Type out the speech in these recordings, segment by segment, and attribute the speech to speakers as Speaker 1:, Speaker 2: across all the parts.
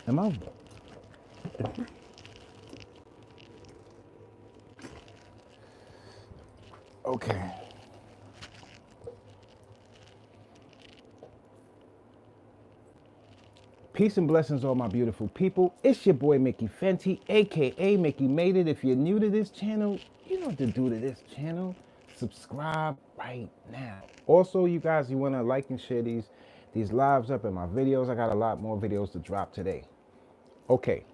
Speaker 1: Am I? Okay. Peace and blessings, all my beautiful people. It's your boy Mickey Fenty, aka Mickey Made It. If you're new to this channel, you know what to do to this channel. Subscribe right now. Also, you guys, you want to like and share these lives up in my videos. I got a lot more videos to drop today. Okay.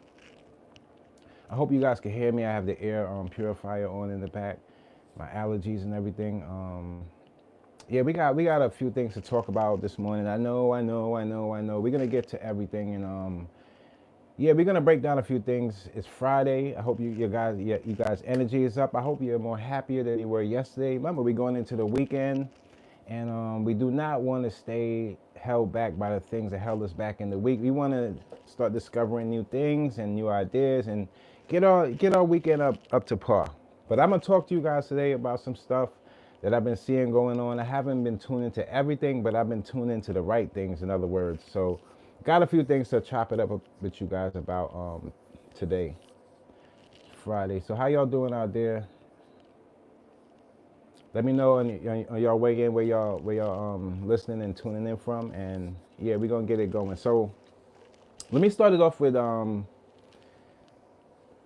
Speaker 1: I hope you guys can hear me. I have the air purifier on in the back, my allergies and everything. Yeah, we got a few things to talk about this morning. I know. We're gonna get to everything, and yeah, we're gonna break down a few things. It's Friday. I hope you guys' energy is up. I hope you're more happier than you were yesterday. Remember, we're going into the weekend, and we do not want to stay held back by the things that held us back in the week. We want to start discovering new things and new ideas, and get our weekend up to par. But I'm gonna talk to you guys today about some stuff that I've been seeing going on. I haven't been tuned into everything, but I've been tuned into the right things, in other words. So got a few things to chop it up with you guys about today, Friday. So how y'all doing out there? Let me know on y'all way in where y'all listening and tuning in from, and yeah, we're gonna get it going. So let me start it off with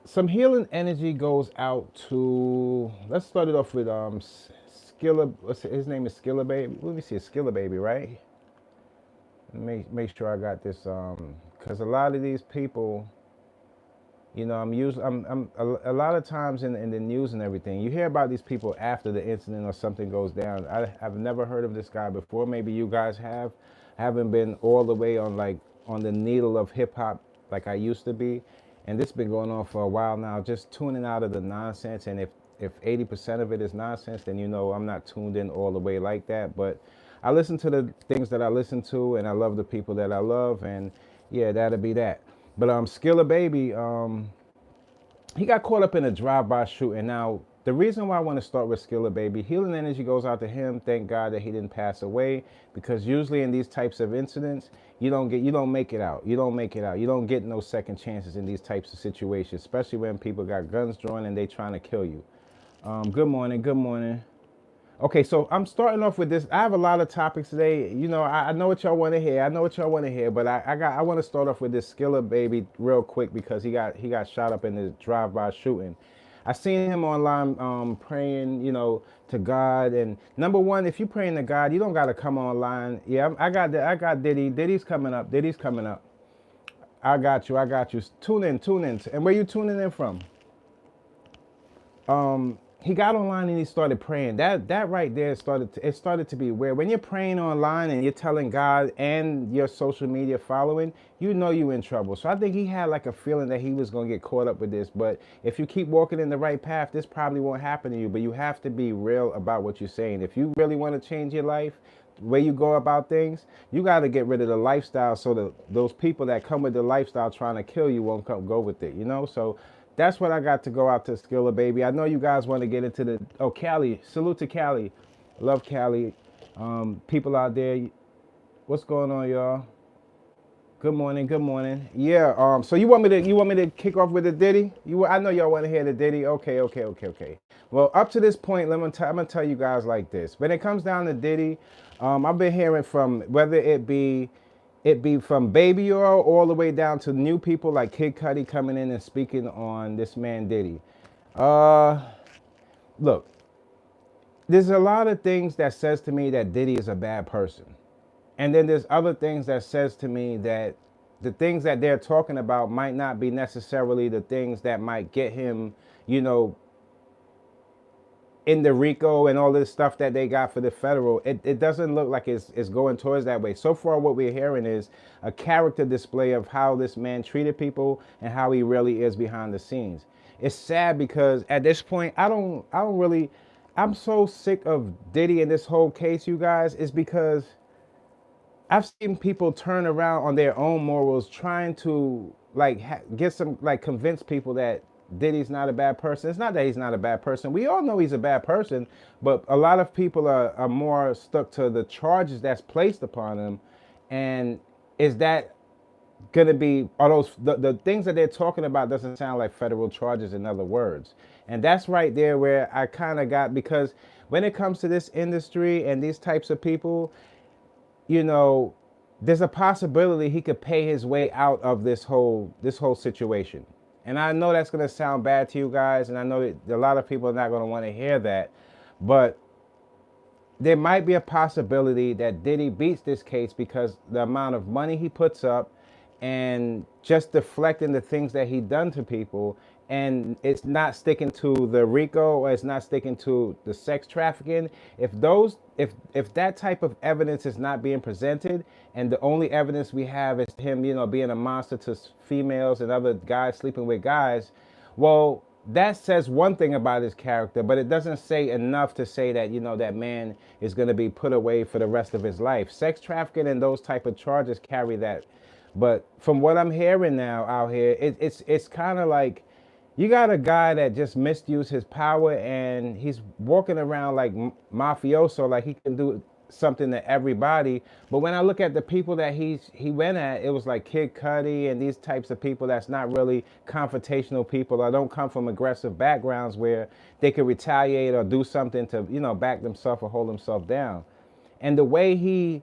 Speaker 1: some healing energy goes out to. Let's start it off with Skilla. His name is Skilla Baby. Let me see, Skilla Baby, right? Make sure I got this because a lot of these people, you know, I'm a lot of times in the news and everything, you hear about these people after the incident or something goes down. I've never heard of this guy before. Maybe you guys have. I haven't been all the way on the needle of hip hop like I used to be, and this has been going on for a while now. Just tuning out of the nonsense, and if 80% of it is nonsense, then you know I'm not tuned in all the way like that. But I listen to the things that I listen to, and I love the people that I love, and yeah, that'll be that. But Skilla Baby, he got caught up in a drive-by shooting. Now, the reason why I want to start with Skilla Baby, healing energy goes out to him. Thank God that he didn't pass away, because usually in these types of incidents, you don't make it out. You don't make it out. You don't get no second chances in these types of situations, especially when people got guns drawn and they trying to kill you. Good morning. Good morning. Okay, so I'm starting off with this. I have a lot of topics today. You know, I know what y'all want to hear. I know what y'all want to hear, but I want to start off with this Skilla Baby real quick because he got shot up in this drive-by shooting. I seen him online praying, you know, to God. And number one, if you praying to God, you don't gotta come online. Yeah, I got Diddy. Diddy's coming up. Diddy's coming up. I got you. I got you. Tune in. Tune in. And where you tuning in from? He got online and he started praying. That right there started to be weird. When you're praying online and you're telling God and your social media following, you know you in trouble. So I think he had like a feeling that he was gonna get caught up with this. But if you keep walking in the right path, this probably won't happen to you. But you have to be real about what you're saying. If you really want to change your life, the way you go about things, you got to get rid of the lifestyle so that those people that come with the lifestyle trying to kill you won't go with it, you know? So that's what I got to go out to Skilla Baby. I know you guys want to get into the, oh, Cali, salute to Cali. Love Cali. People out there, what's going on, y'all? Good morning, good morning. Yeah, so you want me to kick off with the Diddy? I know y'all want to hear the Diddy. Okay. Well, up to this point, I'm gonna tell you guys like this. When it comes down to Diddy, I've been hearing from whether it be from Baby all the way down to new people like Kid Cudi coming in and speaking on this man Diddy. Uh, Look, there's a lot of things that says to me that Diddy is a bad person. And then there's other things that says to me that the things that they're talking about might not be necessarily the things that might get him, you know, in the RICO and all this stuff that they got for the federal. It doesn't look like it's going towards that way. So far, what we're hearing is a character display of how this man treated people and how he really is behind the scenes. It's sad because at this point, I don't really, I'm so sick of Diddy in this whole case, you guys. Is because I've seen people turn around on their own morals, trying to like get some, like, convince people that Diddy's not a bad person. It's not that he's not a bad person. We all know he's a bad person, but a lot of people are more stuck to the charges that's placed upon him, and is that gonna be, are those the things that they're talking about doesn't sound like federal charges, in other words. And that's right there where I kind of got, because when it comes to this industry and these types of people, you know, there's a possibility he could pay his way out of this whole situation. And I know that's gonna sound bad to you guys, and I know that a lot of people are not gonna want to hear that, but there might be a possibility that Diddy beats this case because the amount of money he puts up and just deflecting the things that he done to people, and it's not sticking to the RICO, or it's not sticking to the sex trafficking. If that type of evidence is not being presented, and the only evidence we have is him, being a monster to females and other guys sleeping with guys, well, that says one thing about his character, but it doesn't say enough to say that, that man is going to be put away for the rest of his life. Sex trafficking and those type of charges carry that. But from what I'm hearing now out here, it's kind of like you got a guy that just misused his power, and he's walking around like mafioso, like he can do something to everybody. But when I look at the people that he went at, it was like Kid Cudi and these types of people that's not really confrontational people, or don't come from aggressive backgrounds where they could retaliate or do something to, back themselves or hold themselves down. And the way he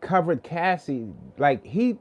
Speaker 1: covered Cassie, like he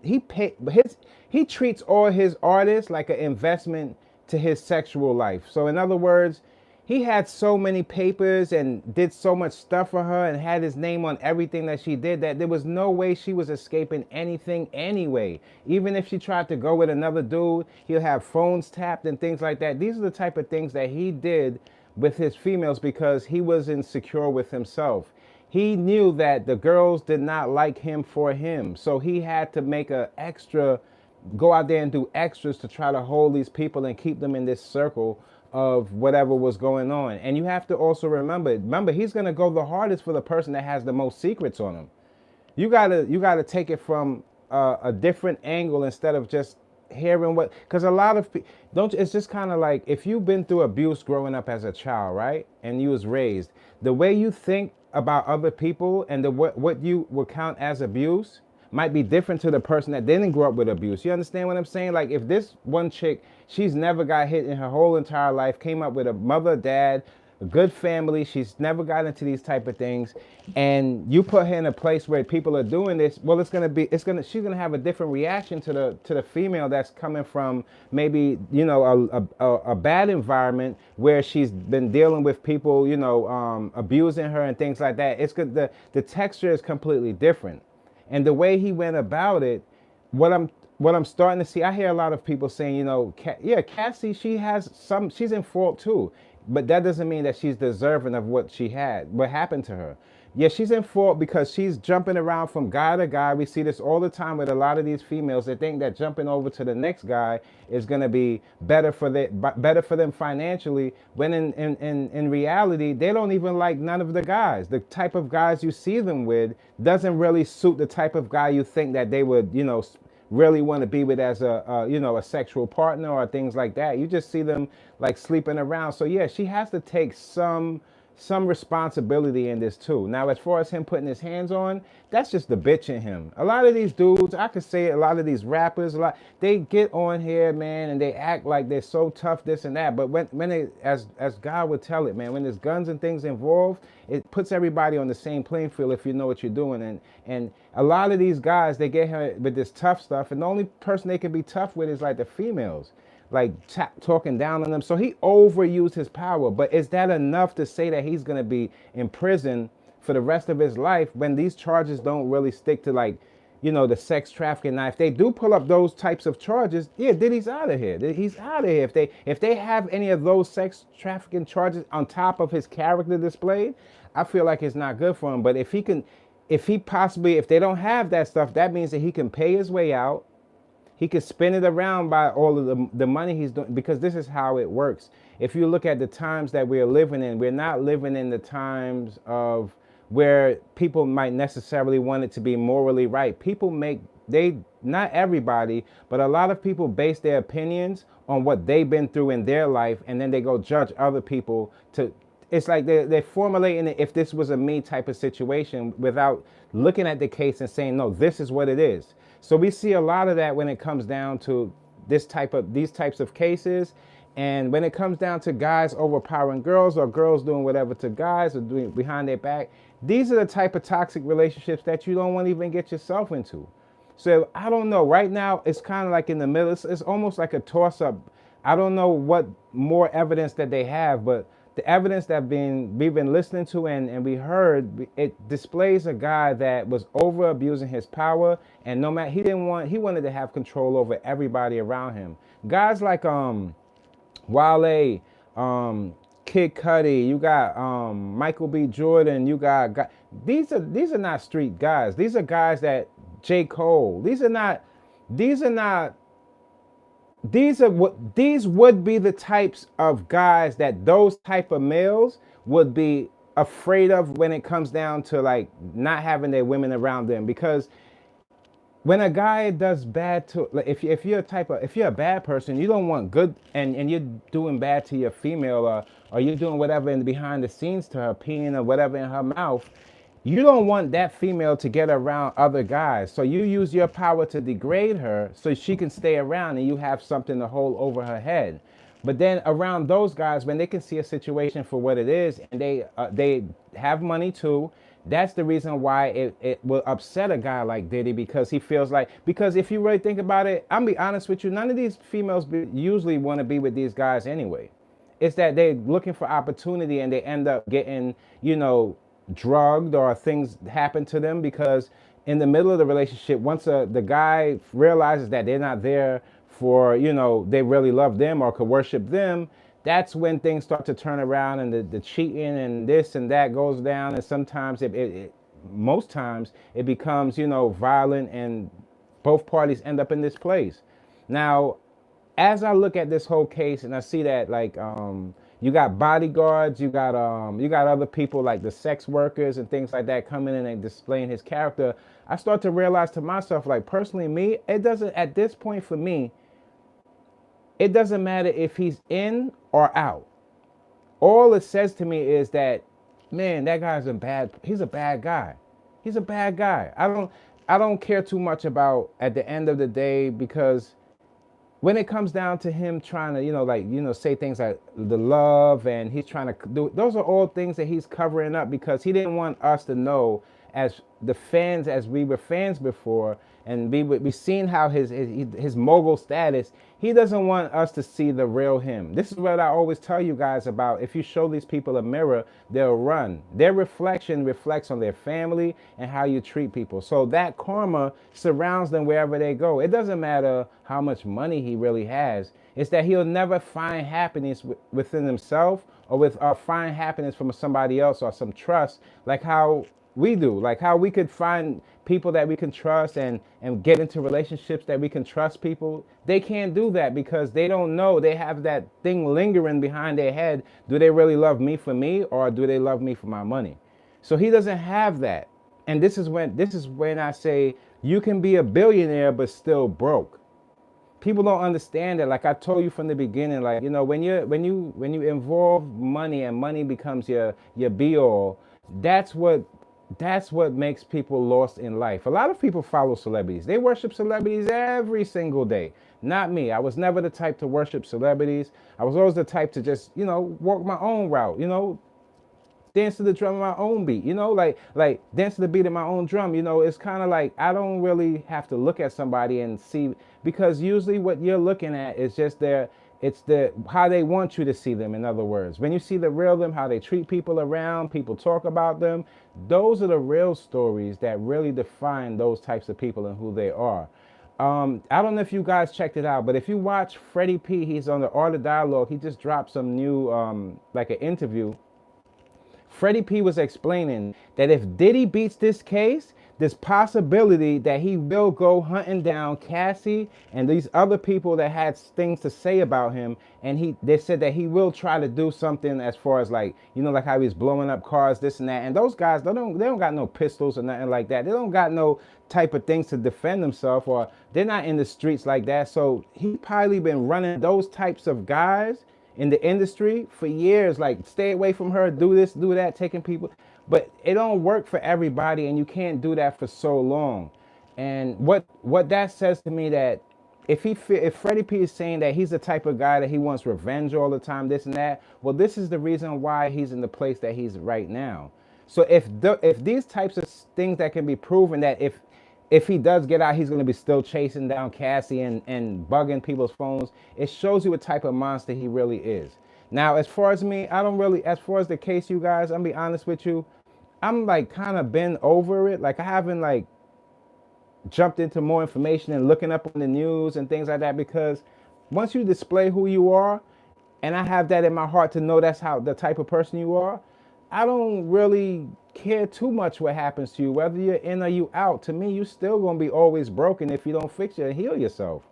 Speaker 1: treats all his artists like an investment to his sexual life. So in other words, he had so many papers and did so much stuff for her and had his name on everything that she did, that there was no way she was escaping anything anyway. Even if she tried to go with another dude, he'll have phones tapped and things like that. These are the type of things that he did with his females because he was insecure with himself. He knew that the girls did not like him for him. So he had to make go out there and do extras to try to hold these people and keep them in this circle of whatever was going on. And you have to also remember, he's going to go the hardest for the person that has the most secrets on him. You gotta take it from a different angle instead of just hearing what, because a lot of people don't. It's just kind of like if you've been through abuse growing up as a child, right? And you was raised, the way you think about other people and what you would count as abuse might be different to the person that didn't grow up with abuse. You understand what I'm saying? Like if this one chick, she's never got hit in her whole entire life, came up with a mother, dad, a good family, she's never got into these type of things, and you put her in a place where people are doing this, well, she's gonna have a different reaction to the female that's coming from maybe a bad environment where she's been dealing with people abusing her and things like that. It's good. The texture is completely different. And the way he went about it, what I'm starting to see, I hear a lot of people saying, Cassie, she's in fault too. But that doesn't mean that she's deserving of what happened to her. Yeah, she's in fault because she's jumping around from guy to guy. We see this all the time with a lot of these females. They think that jumping over to the next guy is going to be better for them financially, when in reality, they don't even like none of the guys. The type of guys you see them with doesn't really suit the type of guy you think that they would, really want to be with as a sexual partner or things like that. You just see them like sleeping around. So yeah, she has to take some responsibility in this too. Now, as far as him putting his hands on, that's just the bitch in him. A lot of these dudes, I could say a lot of these rappers, they get on here, man, and they act like they're so tough, this and that. But when they, as God would tell it, man, when there's guns and things involved, it puts everybody on the same playing field if you know what you're doing. And a lot of these guys, they get here with this tough stuff, and the only person they can be tough with is like the females, like talking down on them. So he overused his power. But is that enough to say that he's going to be in prison for the rest of his life when these charges don't really stick to the sex trafficking? Now, if they do pull up those types of charges, yeah, Diddy's out of here. He's out of here. If they have any of those sex trafficking charges on top of his character displayed, I feel like it's not good for him. But if they don't have that stuff, that means that he can pay his way out. He could spin it around by all of the money he's doing, because this is how it works. If you look at the times that we're living in, we're not living in the times of where people might necessarily want it to be morally right. Not everybody, but a lot of people base their opinions on what they've been through in their life, and then they go judge other people it's like they're formulating it if this was a me type of situation without looking at the case and saying, no, this is what it is. So we see a lot of that when it comes down to these types of cases. And when it comes down to guys overpowering girls or girls doing whatever to guys or doing behind their back, these are the type of toxic relationships that you don't want to even get yourself into. So I don't know. Right now, it's kind of like in the middle. It's almost like a toss-up. I don't know what more evidence that they have, but the evidence that we've been listening to and we heard, it displays a guy that was over abusing his power, and no matter he wanted to have control over everybody around him. Guys like Wale, Kid Cudi, you got Michael B. Jordan, you got these are not street guys. These are guys that J. Cole. These would be the types of guys that those type of males would be afraid of when it comes down to like not having their women around them. Because when a guy does bad to, like, if you're a bad person, you don't want good, and you're doing bad to your female, or you're doing whatever in behind the scenes to her, peeing or whatever in her mouth, you don't want that female to get around other guys. So you use your power to degrade her so she can stay around and you have something to hold over her head. But then around those guys, when they can see a situation for what it is, and they have money too, that's the reason why it will upset a guy like Diddy, because he feels like, because if you really think about it, I'm be honest with you, none of these females usually want to be with these guys anyway. It's that they're looking for opportunity and they end up getting, drugged, or things happen to them, because in the middle of the relationship, once the guy realizes that they're not there for, they really love them or could worship them, that's when things start to turn around, and the cheating and this and that goes down. And sometimes most times it becomes, violent, and both parties end up in this place. Now, as I look at this whole case and I see that, like, you got bodyguards, you got other people like the sex workers and things like that coming in and displaying his character, I start to realize to myself, like, personally, me, it doesn't, at this point for me, it doesn't matter if he's in or out. All it says to me is that, man, that guy's he's a bad guy. He's a bad guy. I don't care too much about at the end of the day, because when it comes down to him trying to, say things like the love, and he's trying to do, those are all things that he's covering up, because he didn't want us to know, as the fans, as we were fans before, and we seen how his mogul status, he doesn't want us to see the real him. This is what I always tell you guys about. If you show these people a mirror, they'll run. Their reflection reflects on their family and how you treat people. So that karma surrounds them wherever they go. It doesn't matter how much money he really has. It's that he'll never find happiness within himself, or find happiness from somebody else, or some trust, like how we do, like how we could find people that we can trust and get into relationships that we can trust people. They can't do that because they don't know. They have that thing lingering behind their head. Do they really love me for me, or do they love me for my money? So he doesn't have that. And this is when I say you can be a billionaire but still broke. People don't understand that. Like I told you from the beginning, like, when you involve money and money becomes your be all, that's what makes people lost in life. A lot of people follow celebrities. They worship celebrities every single day. Not me. I was never the type to worship celebrities. I was always the type to just, walk my own route, dance to the drum of my own beat, like dance to the beat of my own drum. It's kind of like, I don't really have to look at somebody and see, because usually what you're looking at is just how they want you to see them. In other words, when you see the real them, how they treat people around, people talk about them, those are the real stories that really define those types of people and who they are. I don't know if you guys checked it out, but if you watch Freddie P, he's on the Art of Dialogue. He just dropped some new, like an interview. Freddie P was explaining that if Diddy beats this case, there's possibility that he will go hunting down Cassie and these other people that had things to say about him. And they said that he will try to do something as far as like, like how he's blowing up cars, this and that. And those guys, they don't got no pistols or nothing like that. They don't got no type of things to defend themselves, or they're not in the streets like that. So he probably been running those types of guys in the industry for years, like stay away from her, do this, do that, taking people. But it don't work for everybody, and you can't do that for so long. And what that says to me, that if Freddie P is saying that he's the type of guy that he wants revenge all the time, this and that, well, this is the reason why he's in the place that he's right now. So if these types of things that can be proven, that if he does get out, he's going to be still chasing down Cassie and bugging people's phones, it shows you what type of monster he really is. Now, as far as me, I don't really, as far as the case, you guys, I'm gonna be honest with you, I'm like kind of been over it. Like I haven't like jumped into more information and looking up on the news and things like that, because once you display who you are, and I have that in my heart to know that's how the type of person you are, I don't really care too much what happens to you, whether you're in or you out. To me, you still gonna be always broken if you don't fix it and heal yourself.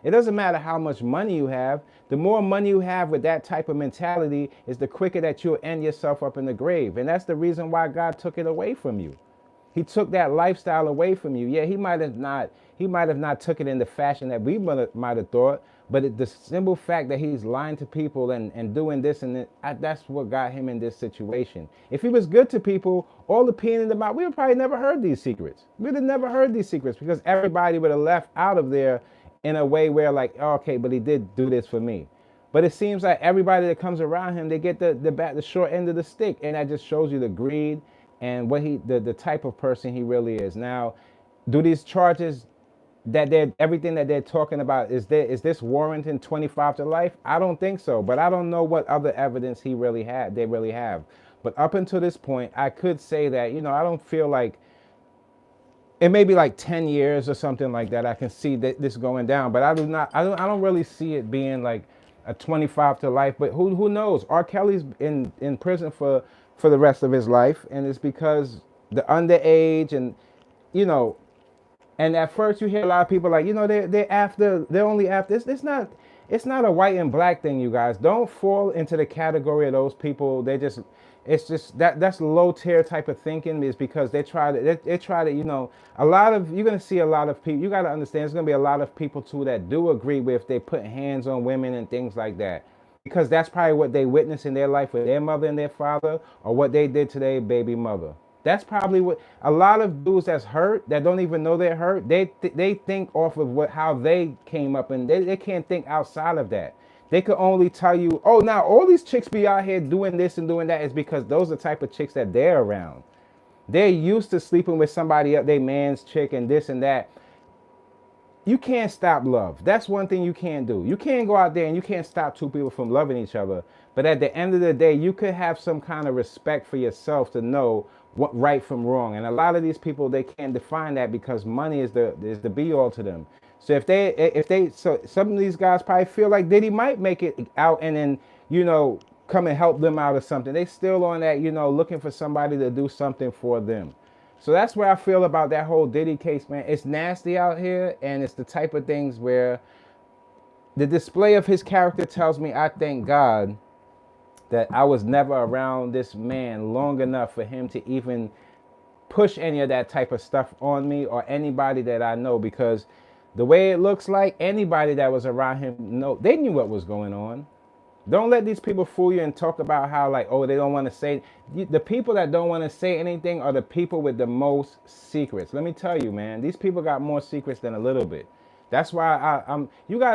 Speaker 1: It doesn't matter how much money you have. The more money you have with that type of mentality is the quicker that you'll end yourself up in the grave. And that's the reason why God took it away from you. He took that lifestyle away from you. Yeah, he might have not took it in the fashion that we might have thought, but the simple fact that he's lying to people and doing this and that, that's what got him in this situation. If he was good to people, all the peeing in the mouth, we would probably never heard these secrets. We'd have never heard these secrets, because everybody would have left out of there in a way where like, oh, okay, but he did do this for me. But it seems like everybody that comes around him, they get the short end of the stick, and that just shows you the greed and what the type of person he really is. Now, do these charges that everything that they're talking about, is this warranting 25 to life? I don't think so, but I don't know what other evidence they really have. But up until this point, I could say that, I don't feel like, it may be like 10 years or something like that, I can see this going down, but I don't really see it being like a 25 to life. But who knows? R. Kelly's in prison for the rest of his life, and it's because the underage, and and at first you hear a lot of people like, they're only after. It's not a white and black thing, you guys. Don't fall into the category of those people. It's just that's low tier type of thinking, is because they try to, a lot of, you're going to see a lot of people, you got to understand, there's going to be a lot of people too that do agree with, they put hands on women and things like that, because that's probably what they witnessed in their life with their mother and their father, or what they did to their baby mother. That's probably what a lot of dudes that's hurt, that don't even know they're hurt, they think off of how they came up, and they can't think outside of that. They could only tell you, oh, now all these chicks be out here doing this and doing that, is because those are the type of chicks that they're around. They're used to sleeping with somebody else, they man's chick, and this and that. You can't stop love. That's one thing you can't do. You can't go out there and you can't stop two people from loving each other. But at the end of the day, you could have some kind of respect for yourself to know what right from wrong. And a lot of these people, they can't define that, because money is the be all to them. So so some of these guys probably feel like Diddy might make it out and then, come and help them out or something. They still on that, looking for somebody to do something for them. So that's where I feel about that whole Diddy case, man. It's nasty out here, and it's the type of things where the display of his character tells me, I thank God that I was never around this man long enough for him to even push any of that type of stuff on me or anybody that I know, because the way it looks like, anybody that was around him, they knew what was going on. Don't let these people fool you and talk about how like, oh, they don't want to say. The people that don't want to say anything are the people with the most secrets. Let me tell you, man, these people got more secrets than a little bit. That's why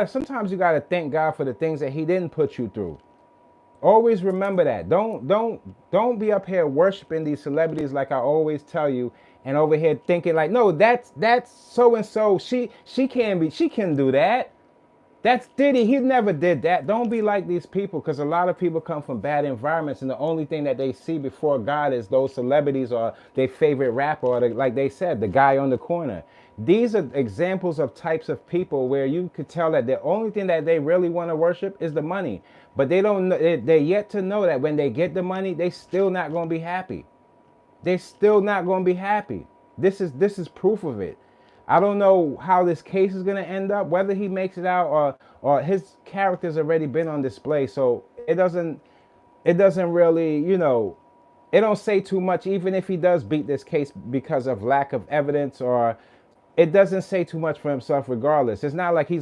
Speaker 1: sometimes you gotta thank God for the things that he didn't put you through. Always remember that. Don't be up here worshiping these celebrities like I always tell you, and over here thinking like, no, that's so and so. She can do that. That's Diddy. He never did that. Don't be like these people, because a lot of people come from bad environments, and the only thing that they see before God is those celebrities or their favorite rapper, or like they said, the guy on the corner. These are examples of types of people where you could tell that the only thing that they really want to worship is the money. But they don't know, they're yet to know that when they get the money, they still not going to be happy. They're still not going to be happy. This is proof of it. I don't know how this case is going to end up, whether he makes it out or his character's already been on display. So it doesn't really, it don't say too much, even if he does beat this case because of lack of evidence, or it doesn't say too much for himself regardless. It's not like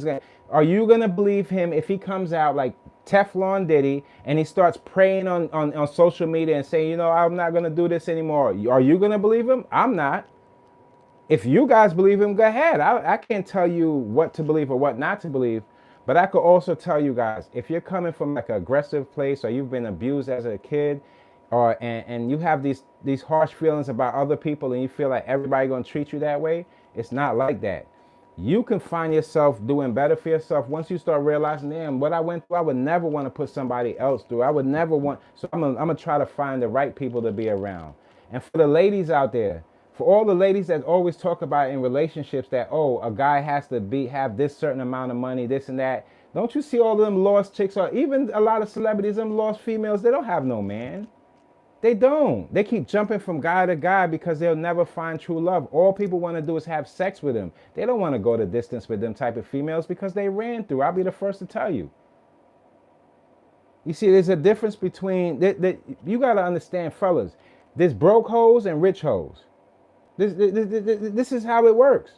Speaker 1: are you going to believe him if he comes out like Teflon Diddy, and he starts praying on social media and saying, you know, I'm not going to do this anymore. Are you going to believe him? I'm not. If you guys believe him, go ahead. I can't tell you what to believe or what not to believe. But I could also tell you guys, if you're coming from like an aggressive place or you've been abused as a kid, or and you have these harsh feelings about other people and you feel like everybody gonna treat you that way, it's not like that. You can find yourself doing better for yourself once you start realizing, damn, what I went through, I would never want to put somebody else through. I would never want, so I'm gonna try to find the right people to be around. And for the ladies out there, for all the ladies that always talk about in relationships that, oh, a guy has to have this certain amount of money, this and that. Don't you see all of them lost chicks, or even a lot of celebrities, them lost females, they don't have no man. They don't. They keep jumping from guy to guy because they'll never find true love. All people want to do is have sex with them. They don't want to go the distance with them type of females because they ran through. I'll be the first to tell you. You see, there's a difference between, you got to understand, fellas, there's broke hoes and rich hoes. This is how it works.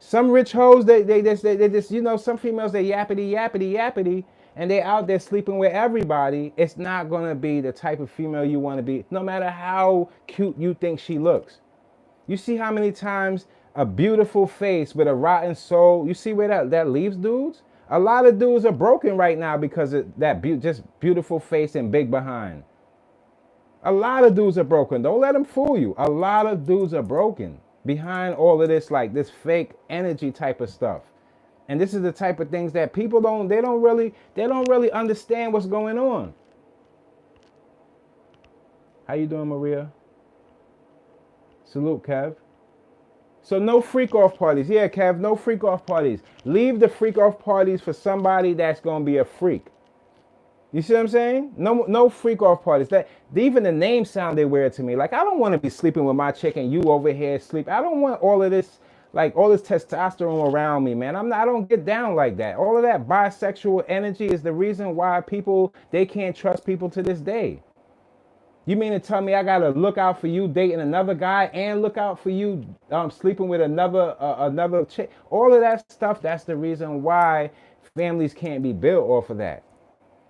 Speaker 1: Some rich hoes, they just, you know, some females, they yappity, and they out there sleeping with everybody. It's not going to be the type of female you want to be, no matter how cute you think she looks. You see how many times a beautiful face with a rotten soul, you see where that leaves dudes? A lot of dudes are broken right now because of that just beautiful face and big behind. A lot of dudes are broken. Don't let them fool you. A lot of dudes are broken behind all of this, like this fake energy type of stuff. And this is the type of things that people don't really understand what's going on. How you doing, Maria? Salute, Kev. So no freak off parties. Yeah, Kev, no freak off parties. Leave the freak off parties for somebody that's going to be a freak. You see what I'm saying? No freak off parties. That even the name sounded weird to me. Like, I don't want to be sleeping with my chick and you over here sleep. I don't want all of this, like all this testosterone around me, man. I don't get down like that. All of that bisexual energy is the reason why they can't trust people to this day. You mean to tell me I gotta look out for you dating another guy and look out for you sleeping with another chick? All of that stuff, that's the reason why families can't be built off of that.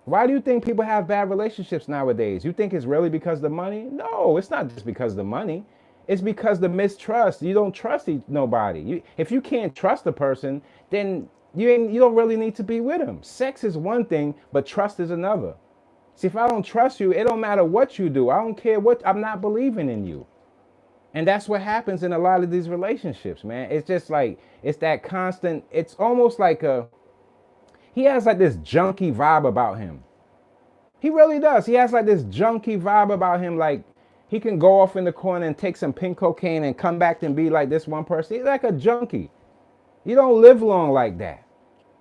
Speaker 1: Why do you think people have bad relationships nowadays? You think it's really because of the money? No, it's not just because of the money. It's because the mistrust. You don't trust nobody. If you can't trust a person, then you don't really need to be with them. Sex is one thing, but trust is another. See, if I don't trust you, it don't matter what you do. I don't care what, I'm not believing in you. And that's what happens in a lot of these relationships, man. It's just like, it's that constant, it's almost like he has like this junky vibe about him. He really does. He has like this junky vibe about him. Like, he can go off in the corner and take some pink cocaine and come back and be like this one person. He's like a junkie. You don't live long like that.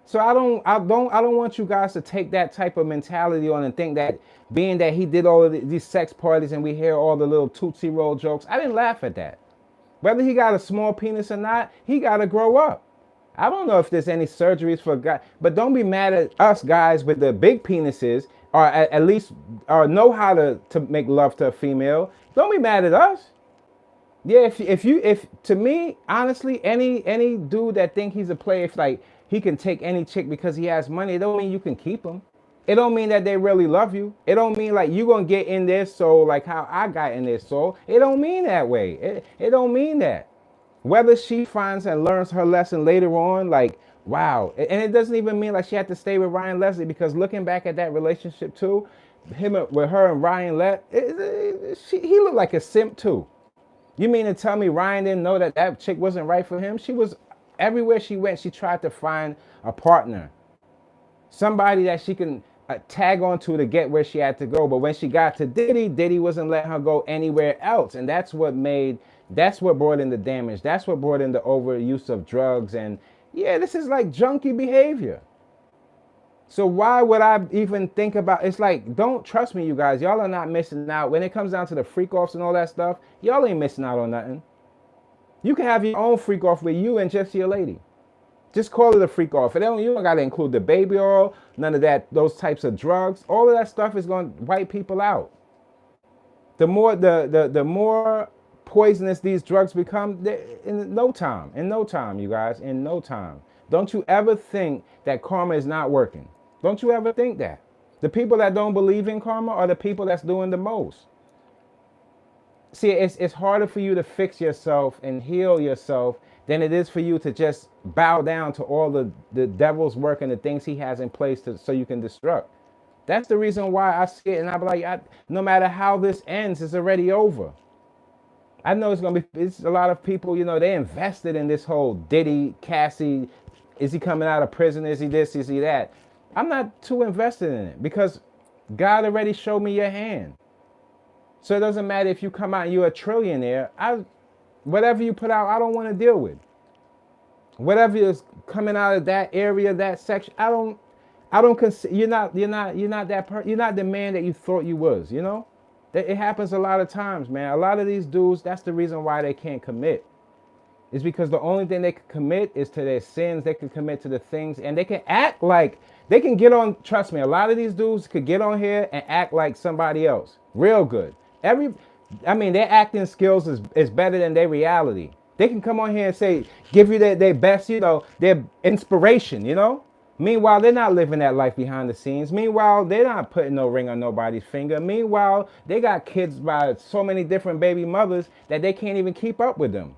Speaker 1: So I don't want you guys to take that type of mentality on and think that being that he did all of these sex parties and we hear all the little Tootsie Roll jokes, I didn't laugh at that. Whether he got a small penis or not, he got to grow up. I don't know if there's any surgeries for guys, but don't be mad at us guys with the big penises, or at least know how to make love to a female. Don't be mad at us. Yeah, if to me, honestly, any dude that think he's a player, if like he can take any chick because he has money, it don't mean you can keep him. It don't mean that they really love you. It don't mean like you gonna get in their soul like how I got in their soul. It don't mean that way. It don't mean that. Whether she finds and learns her lesson later on, like, wow. And it doesn't even mean like she had to stay with Ryan Leslie, because looking back at that relationship too, with her and Ryan he looked like a simp too. You mean to tell me Ryan didn't know that chick wasn't right for him? She was, everywhere she went, she tried to find a partner. Somebody that she can tag onto to get where she had to go. But when she got to Diddy wasn't letting her go anywhere else. And that's what brought in the damage. That's what brought in the overuse of drugs. And yeah, this is like junkie behavior. So why would I even think about, it's like, don't trust me, you guys. Y'all are not missing out. When it comes down to the freak offs and all that stuff, y'all ain't missing out on nothing. You can have your own freak off with you and just your lady. Just call it a freak off. You don't got to include the baby oil, none of that, those types of drugs. All of that stuff is going to wipe people out. The more poisonous these drugs become, in no time, you guys, in no time. Don't you ever think that karma is not working. Don't you ever think that. The people that don't believe in karma are the people that's doing the most. See, it's harder for you to fix yourself and heal yourself than it is for you to just bow down to all the devil's work and the things he has in place so you can destruct. That's the reason why I see it, and I'm like, no matter how this ends, it's already over. I know it's a lot of people, they invested in this whole Diddy, Cassie, is he coming out of prison? Is he this? Is he that? I'm not too invested in it because God already showed me your hand. So it doesn't matter if you come out and you're a trillionaire. Whatever you put out, I don't want to deal with. Whatever is coming out of that area, that section, I don't consider. You're not that person. You're not the man that you thought you was. It happens a lot of times, man. A lot of these dudes, that's the reason why they can't commit. It's because the only thing they can commit is to their sins. They can commit to the things, and they can act like they can get on. Trust me, a lot of these dudes could get on here and act like somebody else, real good. Their acting skills is better than their reality. They can come on here and say, give you their best, their inspiration, Meanwhile, they're not living that life behind the scenes. Meanwhile, they're not putting no ring on nobody's finger. Meanwhile, they got kids by so many different baby mothers that they can't even keep up with them.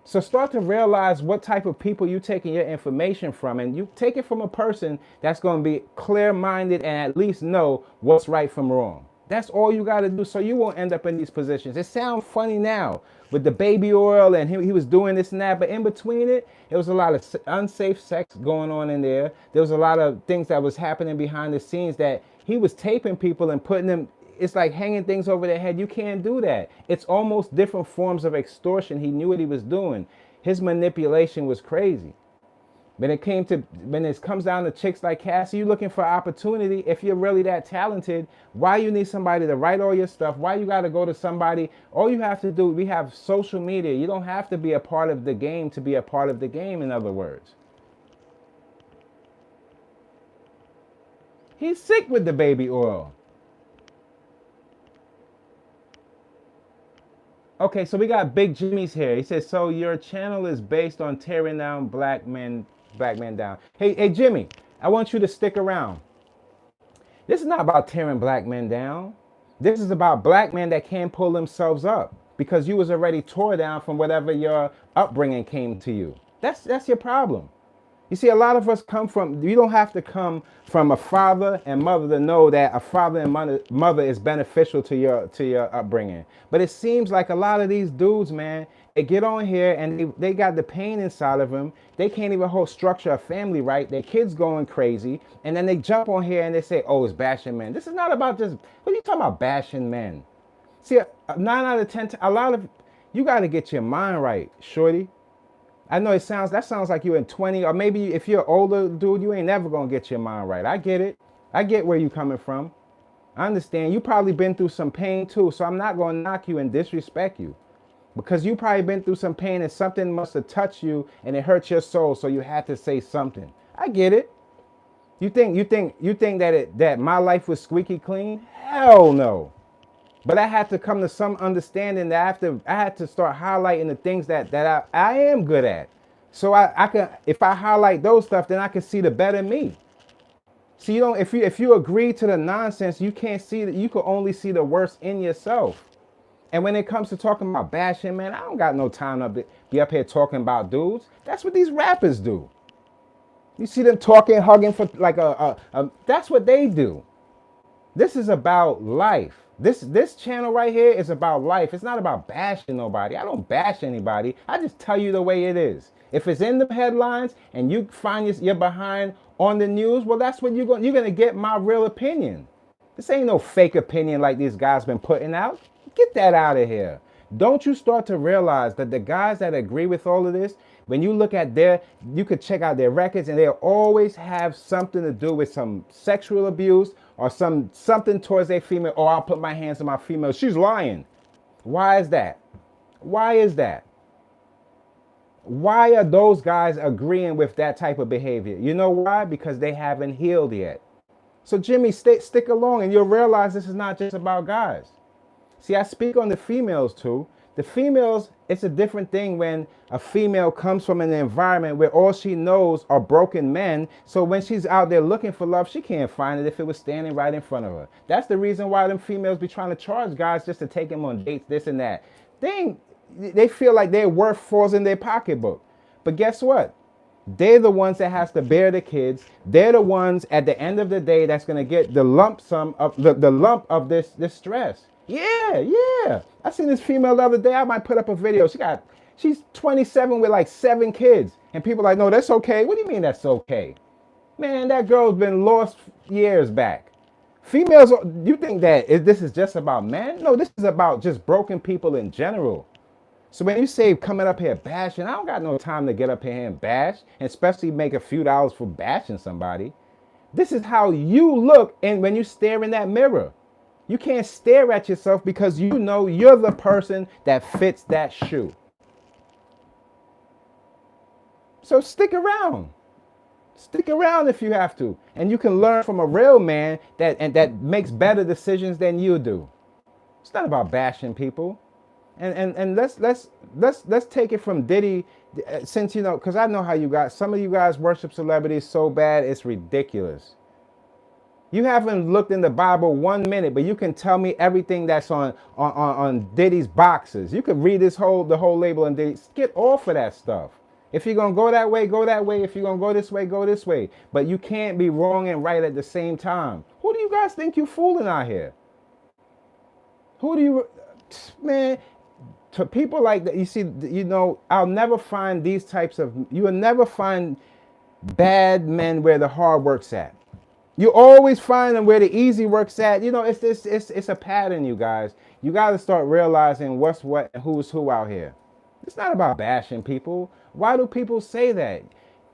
Speaker 1: So start to realize what type of people you're taking your information from, and you take it from a person that's going to be clear-minded and at least know what's right from wrong. That's all you got to do so you won't end up in these positions. It sounds funny now with the baby oil and he was doing this and that, but in between it was a lot of unsafe sex going on in there. There was a lot of things that was happening behind the scenes that he was taping people and putting them, it's like hanging things over their head. You can't do that. It's almost different forms of extortion. He knew what he was doing. His manipulation was crazy. When it comes down to chicks like Cassie, you looking for opportunity. If you're really that talented, why you need somebody to write all your stuff? Why you got to go to somebody? All you have to do, we have social media. You don't have to be a part of the game to be a part of the game, in other words. He's sick with the baby oil. Okay, so we got Big Jimmy's here. He says, so your channel is based on tearing down black men down. Hey, Jimmy, I want you to stick around. This is not about tearing black men down. This is about black men that can't pull themselves up because you was already tore down from whatever your upbringing came to you. That's your problem. You see, a lot of us you don't have to come from a father and mother to know that a father and mother is beneficial to your upbringing. But it seems like a lot of these dudes, man, they get on here and they got the pain inside of them. They can't even structure a family right. Their kids going crazy. And then they jump on here and they say, oh, it's bashing men. This is not about just, what are you talking about bashing men? See, 9 out of 10, you got to get your mind right, shorty. I know that sounds like you're in 20, or maybe if you're an older dude, you ain't never gonna get your mind right. I get it. I get where you coming from. I understand. You probably been through some pain too, so I'm not gonna knock you and disrespect you. Because you probably been through some pain and something must have touched you and it hurt your soul, so you had to say something. I get it. You think that my life was squeaky clean? Hell no. But I had to come to some understanding that I had to start highlighting the things that I am good at. So I can, if I highlight those stuff, then I can see the better me. See, if you agree to the nonsense, you can't see that. You can only see the worst in yourself. And when it comes to talking about bashing, man, I don't got no time to be up here talking about dudes. That's what these rappers do. You see them talking, hugging for like that's what they do. This is about life. This channel right here is about life. It's not about bashing nobody. I don't bash anybody. I just tell you the way it is. If it's in the headlines and you find you're behind on the news, well, that's what you're going to get my real opinion. This ain't no fake opinion like these guys been putting out. Get that out of here. Don't you start to realize that the guys that agree with all of this, when you look at you could check out their records and they'll always have something to do with some sexual abuse or something towards a female. Oh, I'll put my hands on my female. She's lying. Why is that? Why is that? Why are those guys agreeing with that type of behavior? You know why? Because they haven't healed yet. So Jimmy, stick along and you'll realize this is not just about guys. See, I speak on the females too. The females, it's a different thing when a female comes from an environment where all she knows are broken men. So when she's out there looking for love, she can't find it if it was standing right in front of her. That's the reason why them females be trying to charge guys just to take them on dates, this and that. They feel like their worth falls in their pocketbook. But guess what? They're the ones that has to bear the kids. They're the ones at the end of the day that's gonna get the lump sum of the lump of this stress. Yeah. I seen this female the other day. I might put up a video. She's 27 with like 7 kids. And people are like, no, that's okay. What do you mean that's okay? Man, that girl's been lost years back. Females, you think that this is just about men? No, this is about just broken people in general. So when you say coming up here bashing, I don't got no time to get up here and bash, and especially make a few dollars for bashing somebody. This is how you look and when you stare in that mirror. You can't stare at yourself because you know you're the person that fits that shoe. So stick around. Stick around if you have to. And you can learn from a real man that makes better decisions than you do. It's not about bashing people. And let's take it from Diddy, since you know, because I know how you guys, some of you guys worship celebrities so bad it's ridiculous. You haven't looked in the Bible 1 minute, but you can tell me everything that's on Diddy's boxes. You could read the whole label and Diddy. Get off of that stuff. If you're gonna go that way, go that way. If you're gonna go this way, go this way. But you can't be wrong and right at the same time. Who do you guys think you fooling out here? Who do you, man? To people like that, you see, you know, I'll never find these types of. You will never find bad men where the hard work's at. You always find them where the easy work's at. You know, it's a pattern, you guys. You got to start realizing what's what and who's who out here. It's not about bashing people. Why do people say that?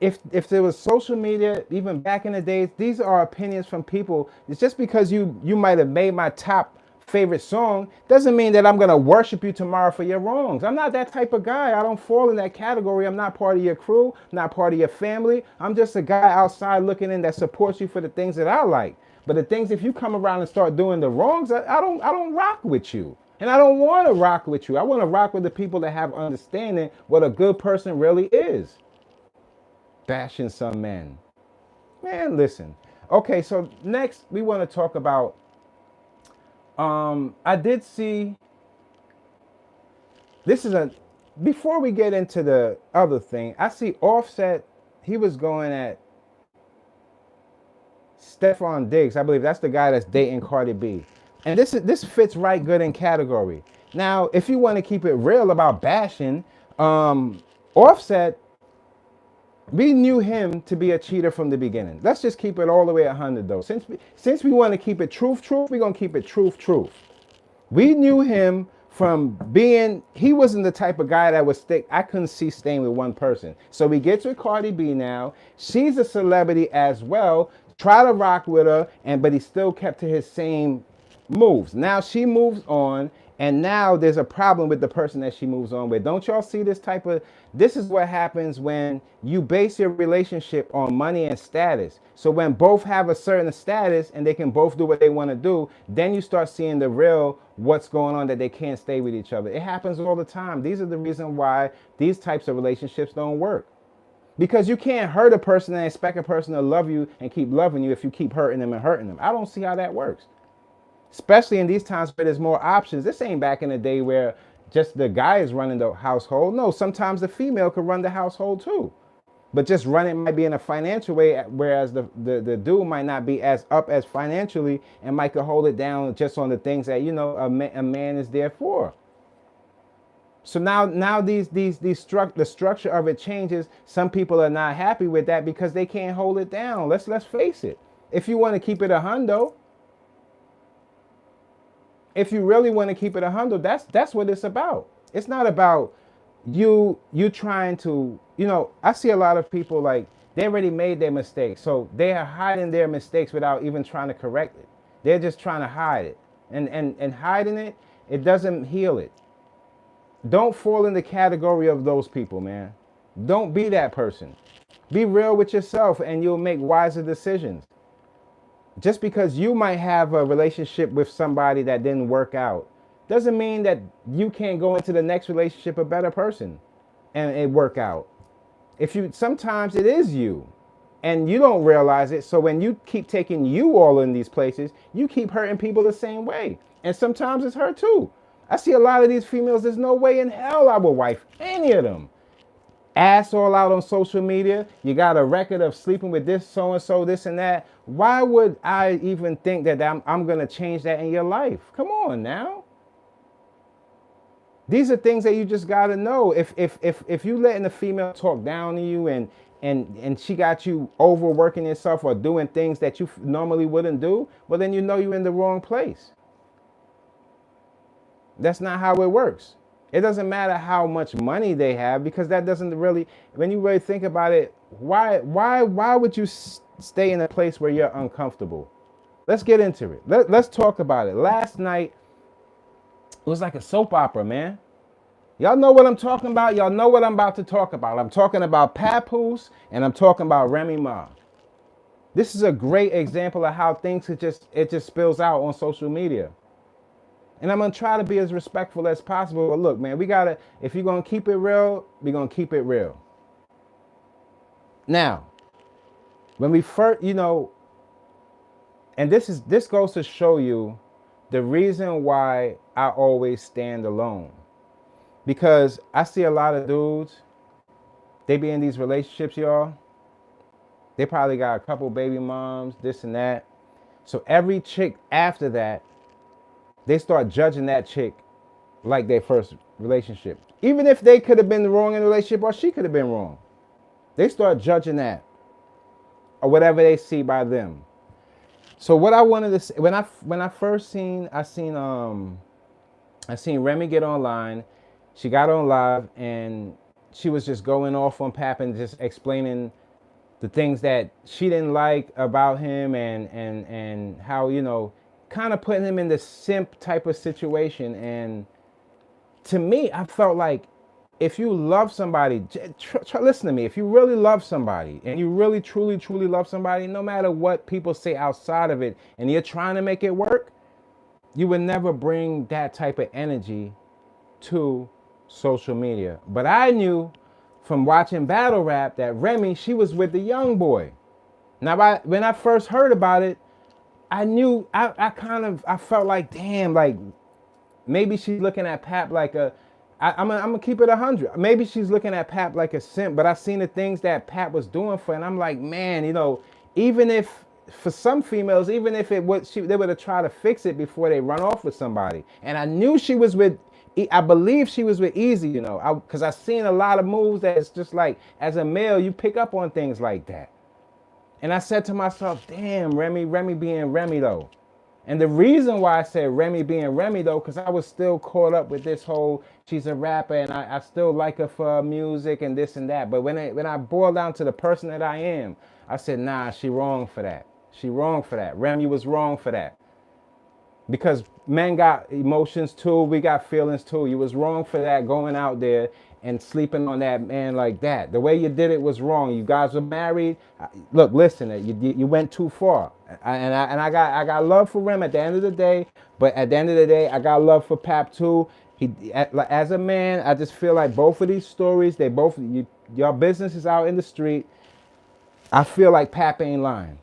Speaker 1: If there was social media, even back in the days, these are opinions from people. It's just because you might have made my top favorite song doesn't mean that I'm going to worship you tomorrow for your wrongs. I'm not that type of guy. I don't fall in that category. I'm not part of your crew, not part of your family. I'm just a guy outside looking in that supports you for the things that I like. But the things, if you come around and start doing the wrongs, I don't rock with you. And I don't want to rock with you. I want to rock with the people that have understanding what a good person really is. Bashing some men. Man, listen. Okay, so next we want to talk about I did see, before we get into the other thing, I see Offset, he was going at Stefon Diggs. I believe that's the guy that's dating Cardi B. And this fits right good in category. Now, if you want to keep it real about bashing, Offset, we knew him to be a cheater from the beginning. Let's just keep it all the way 100 though. Since we want to keep it truth, we're going to keep it truth. We knew him from being, he wasn't the type of guy that would stick. I couldn't see staying with one person. So he gets with Cardi B now. She's a celebrity as well. Try to rock with her, but he still kept to his same moves. Now she moves on. And now there's a problem with the person that she moves on with. Don't y'all see this is what happens when you base your relationship on money and status. So when both have a certain status and they can both do what they want to do, then you start seeing the real what's going on, that they can't stay with each other. It happens all the time. These are the reason why these types of relationships don't work. Because you can't hurt a person and expect a person to love you and keep loving you if you keep hurting them and hurting them. I don't see how that works. Especially in these times where there's more options. This ain't back in the day where just the guy is running the household. No, sometimes the female could run the household too. But just running might be in a financial way, whereas the dude might not be as up as financially and might could hold it down just on the things that, you know, a man is there for. So now the structure of it changes. Some people are not happy with that because they can't hold it down. Let's face it. If you want to keep it a hundo, if you really want to keep it a hundo, that's what it's about. It's not about you trying to, you know, I see a lot of people like they already made their mistakes. So they are hiding their mistakes without even trying to correct it. They're just trying to hide it. And hiding it, it doesn't heal it. Don't fall in the category of those people, man. Don't be that person. Be real with yourself and you'll make wiser decisions. Just because you might have a relationship with somebody that didn't work out doesn't mean that you can't go into the next relationship a better person and it work out. Sometimes it is you and you don't realize it. So when you keep taking you all in these places, you keep hurting people the same way. And sometimes it's her too. I see a lot of these females, there's no way in hell I would wife any of them. Ass all out on social media. You got a record of sleeping with this so-and-so, this and that. Why would I even think that I'm going to change that in your life? Come on now. These are things that you just got to know. If you letting a female talk down to you and she got you overworking yourself or doing things that you normally wouldn't do, well, then you know you're in the wrong place. That's not how it works. It doesn't matter how much money they have, because that doesn't really, when you really think about it, why would you stay in a place where you're uncomfortable? Let's get into it. Let's talk about it. Last night, it was like a soap opera, man. Y'all know what I'm talking about. Y'all know what I'm about to talk about. I'm talking about Papoose and I'm talking about Remy Ma. This is a great example of how things it just spills out on social media. And I'm going to try to be as respectful as possible. But look, man, if you're going to keep it real, we're going to keep it real. Now, when we first, and this goes to show you the reason why I always stand alone. Because I see a lot of dudes, they be in these relationships, y'all. They probably got a couple baby moms, this and that. So every chick after that, they start judging that chick like their first relationship. Even if they could have been wrong in the relationship or she could have been wrong. They start judging that or whatever they see by them. So what I wanted to say, when I first seen Remy get online, she got on live and she was just going off on Pap and just explaining the things that she didn't like about him and how, kind of putting him in the simp type of situation. And to me, I felt like if you love somebody, listen to me, if you really love somebody and you really, truly, truly love somebody, no matter what people say outside of it, and you're trying to make it work, you would never bring that type of energy to social media. But I knew from watching battle rap that Remy, she was with the young boy. Now, when I first heard about it, I knew, I felt like, damn, like maybe she's looking at Pap like I'm gonna keep it 100. Maybe she's looking at Pap like a simp, but I seen the things that Pap was doing for her, and I'm like, man, even if, for some females, even if they would have tried to fix it before they run off with somebody. And I knew I believe she was with Easy, because I seen a lot of moves that it's just like, as a male, you pick up on things like that. And I said to myself, damn, Remy being Remy though. And the reason why I said Remy being Remy though, because I was still caught up with this whole, she's a rapper and I still like her for music and this and that. But when I boiled down to the person that I am, I said, nah, she wrong for that. She wrong for that. Remy was wrong for that. Because men got emotions too, we got feelings too. You was wrong for that, going out there and sleeping on that man like that. The way you did it was wrong. You guys were married. Look, listen, you went too far. And I got love for Rem at the end of the day. But at the end of the day, I got love for Pap too. As a man, I just feel like both of these stories, your business is out in the street. I feel like Pap ain't lying.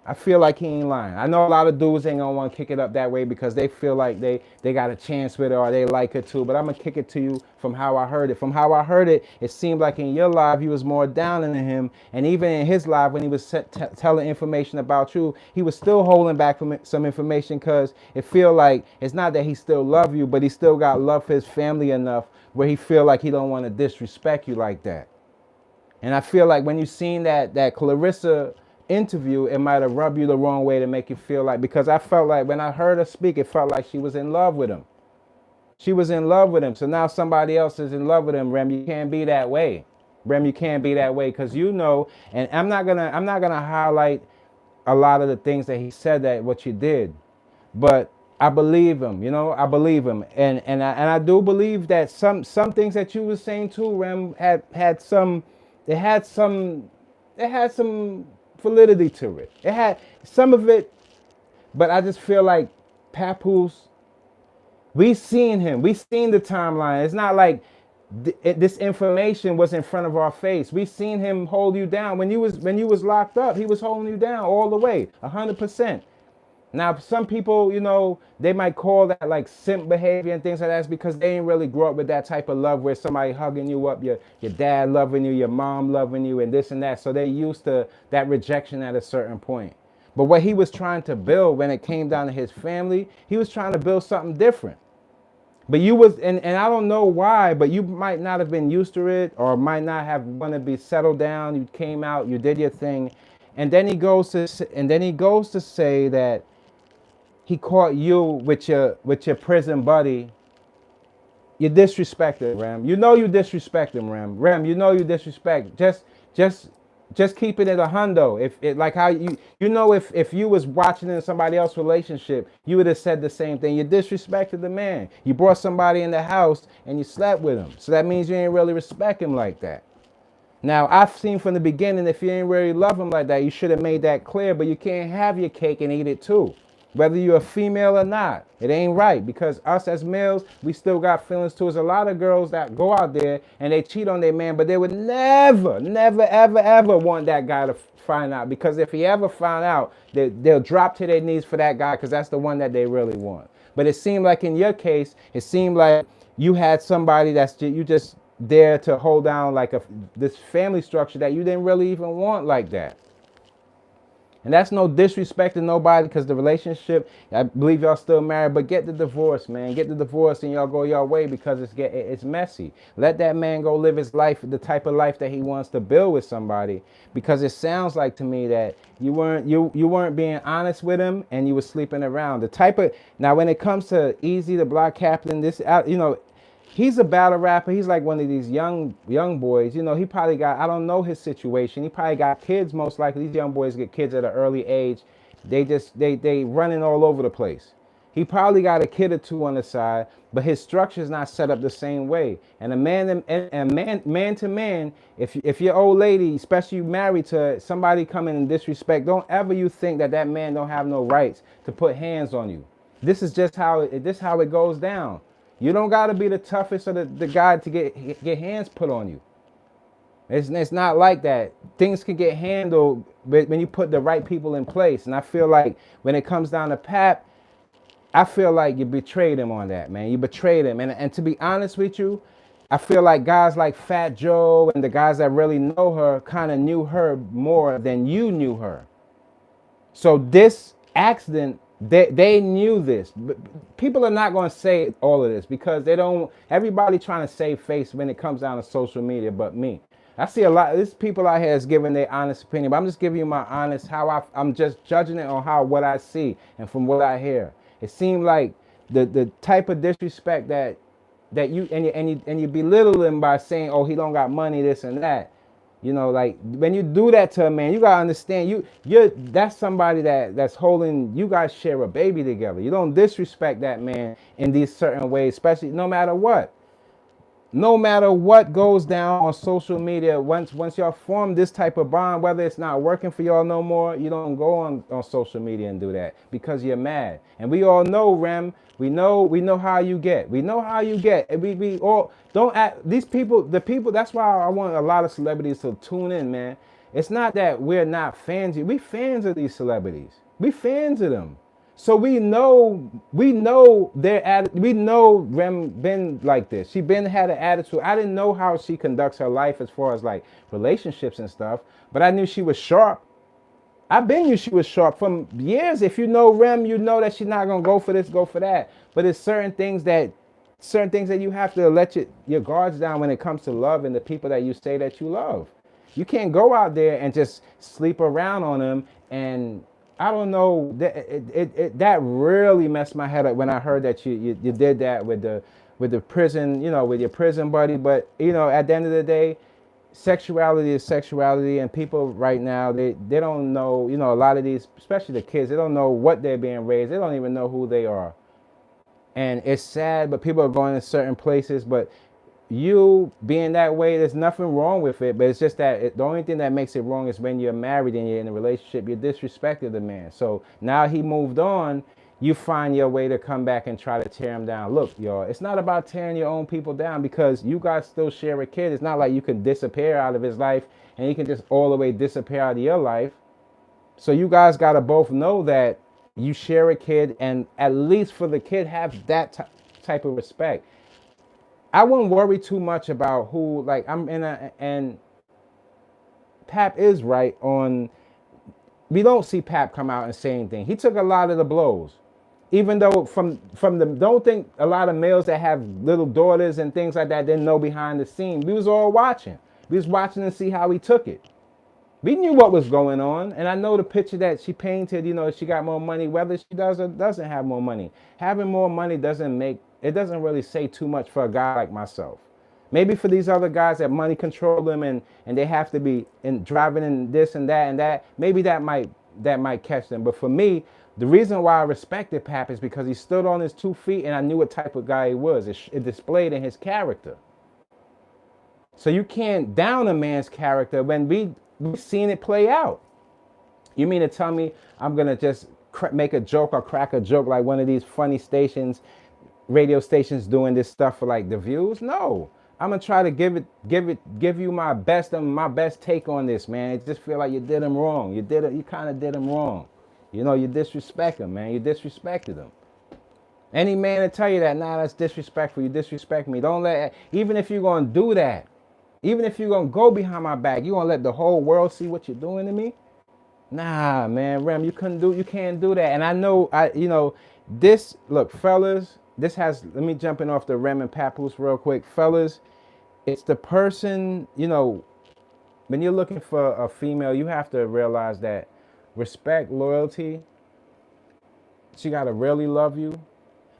Speaker 1: I feel like he ain't lying. I know a lot of dudes ain't gonna want to kick it up that way because they feel like they got a chance with it or they like it too. But I'm gonna kick it to you from how I heard it. From how I heard it, it seemed like in your live he was more down than him, and even in his live when he was telling information about you, he was still holding back from some information because it feel like it's not that he still love you, but he still got love for his family enough where he feel like he don't want to disrespect you like that. And I feel like when you seen that Clarissa interview, it might have rubbed you the wrong way to make you feel like, because I felt like when I heard her speak, it felt like she was in love with him. She was in love with him. So now somebody else is in love with him. Rem, you can't be that way. Rem, you can't be that way because and I'm not gonna highlight a lot of the things that he said that what you did, but I believe him. I believe him, and I do believe that some things that you were saying too, Rem, had some validity to it. It had some of it, but I just feel like Papoose, We seen him. We seen the timeline. It's not like this information was in front of our face. We seen him hold you down when you was locked up. He was holding you down all the way, 100%. Now, some people, they might call that like simp behavior and things like that. It's because they ain't really grew up with that type of love where somebody hugging you up, your dad loving you, your mom loving you, and this and that. So they used to that rejection at a certain point. But what he was trying to build when it came down to his family, he was trying to build something different. But you was, and I don't know why, but you might not have been used to it or might not have want to be settled down. You came out, you did your thing. And then he goes to say that he caught you with your prison buddy. You disrespected Rem. You know you disrespect him, Rem. Rem, you know you disrespect. Just keeping it a hundo. If it like how if you was watching in somebody else's relationship, you would have said the same thing. You disrespected the man. You brought somebody in the house and you slept with him. So that means you ain't really respect him like that. Now, I've seen from the beginning, if you ain't really love him like that, you should have made that clear, but you can't have your cake and eat it too. Whether you're a female or not, it ain't right, because us as males, we still got feelings too. There's a lot of girls that go out there and they cheat on their man, but they would never, ever, ever want that guy to find out, because if he ever found out, they'll drop to their knees for that guy, because that's the one that they really want. But it seemed like in your case, it seemed like you had somebody that's you just there to hold down like this family structure that you didn't really even want like that. And that's no disrespect to nobody, because the relationship, I believe y'all still married, but get the divorce, man. Get the divorce and y'all go your way, because it's messy. Let that man go live his life, the type of life that he wants to build with somebody, because it sounds like to me that you weren't being honest with him and you were sleeping around. The type of, now when it comes to Easy the Block Captain, this, he's a battle rapper. He's like one of these young boys. He probably got, I don't know his situation. He probably got kids, most likely. These young boys get kids at an early age. They running all over the place. He probably got a kid or two on the side, but his structure is not set up the same way. And man to man, if your old lady, especially you married to somebody coming and disrespect, don't ever you think that man don't have no rights to put hands on you. This is just how it goes down. You don't got to be the toughest or the guy to get hands put on you. It's not like that. Things can get handled when you put the right people in place. And I feel like when it comes down to Pap, I feel like you betrayed him on that, man. You betrayed him. And to be honest with you, I feel like guys like Fat Joe and the guys that really know her kind of knew her more than you knew her. So this accident, they knew this. People are not going to say all of this because they don't. Everybody trying to save face when it comes down to social media, but me. I see a lot. There's people out here that's giving their honest opinion, but I'm just giving you my honest I'm just judging it on what I see and from what I hear. It seemed like the type of disrespect that you and you belittle him by saying, oh, he don't got money, this and that. Like when you do that to a man, you gotta understand that's somebody that's holding, you guys share a baby together. You don't disrespect that man in these certain ways, especially no matter what. No matter what goes down on social media, once y'all form this type of bond, whether it's not working for y'all no more, you don't go on social media and do that because you're mad. And we all know, Rem, we know how you get. We know how you get. And we all don't act, the people, that's why I want a lot of celebrities to tune in, man. It's not that we're not fans. We fans of these celebrities. We fans of them. So we know we know Rem been like this. She been had an attitude. I didn't know how she conducts her life as far as like relationships and stuff, but I knew she was sharp. I been knew she was sharp from years. If you know Rem, you know that she's not gonna go for this, go for that. But it's certain things that you have to let your guards down when it comes to love and the people that you say that you love. You can't go out there and just sleep around on them. And I don't know, that really messed my head up when I heard that you did that with the prison, with your prison buddy. But at the end of the day, sexuality is sexuality, and people right now they don't know. A lot of these, especially the kids, they don't know what they're being raised. They don't even know who they are, and it's sad. But people are going to certain places, but you being that way, there's nothing wrong with it, but it's just that the only thing that makes it wrong is when you're married and you're in a relationship, you disrespected the man. So now he moved on, you find your way to come back and try to tear them down. Look, y'all, it's not about tearing your own people down, because you guys still share a kid. It's not like you can disappear out of his life and he can just all the way disappear out of your life. So you guys got to both know that you share a kid, and at least for the kid, have that type of respect. I wouldn't worry too much about who, like, I'm in a, and Pap is right on. We don't see Pap come out and say anything. He took a lot of the blows. Even though from the, don't think a lot of males that have little daughters and things like that didn't know behind the scene. We was all watching. We was watching to see how he took it. We knew what was going on, and I know the picture that she painted, you know, she got more money, whether she does or doesn't have more money. Having more money doesn't really say too much for a guy like myself. Maybe for these other guys that money control them and they have to be driving in this and that, maybe that might catch them. But for me, the reason why I respected Pap is because he stood on his 2 feet and I knew what type of guy he was. It displayed in his character. So you can't down a man's character when we've seen it play out. You mean to tell me I'm going to just make a joke or crack a joke like one of these funny stations, radio stations doing this stuff for like the views? No. I'm going to try to give you my best take on this, man. It just feel like you did him wrong. You kind of did him wrong. You know, you disrespect him, man. You disrespected him. Any man to tell you that, nah, that's disrespectful. You disrespect me. Don't let, even if you're going to do that, even if you're going to go behind my back, you going to let the whole world see what you're doing to me? Nah, man, Rem, you can't do that. And I know, look, fellas, let me jump in off the Rem and Papoose real quick. Fellas, it's the person, you know, when you're looking for a female, you have to realize that respect, loyalty, she got to really love you.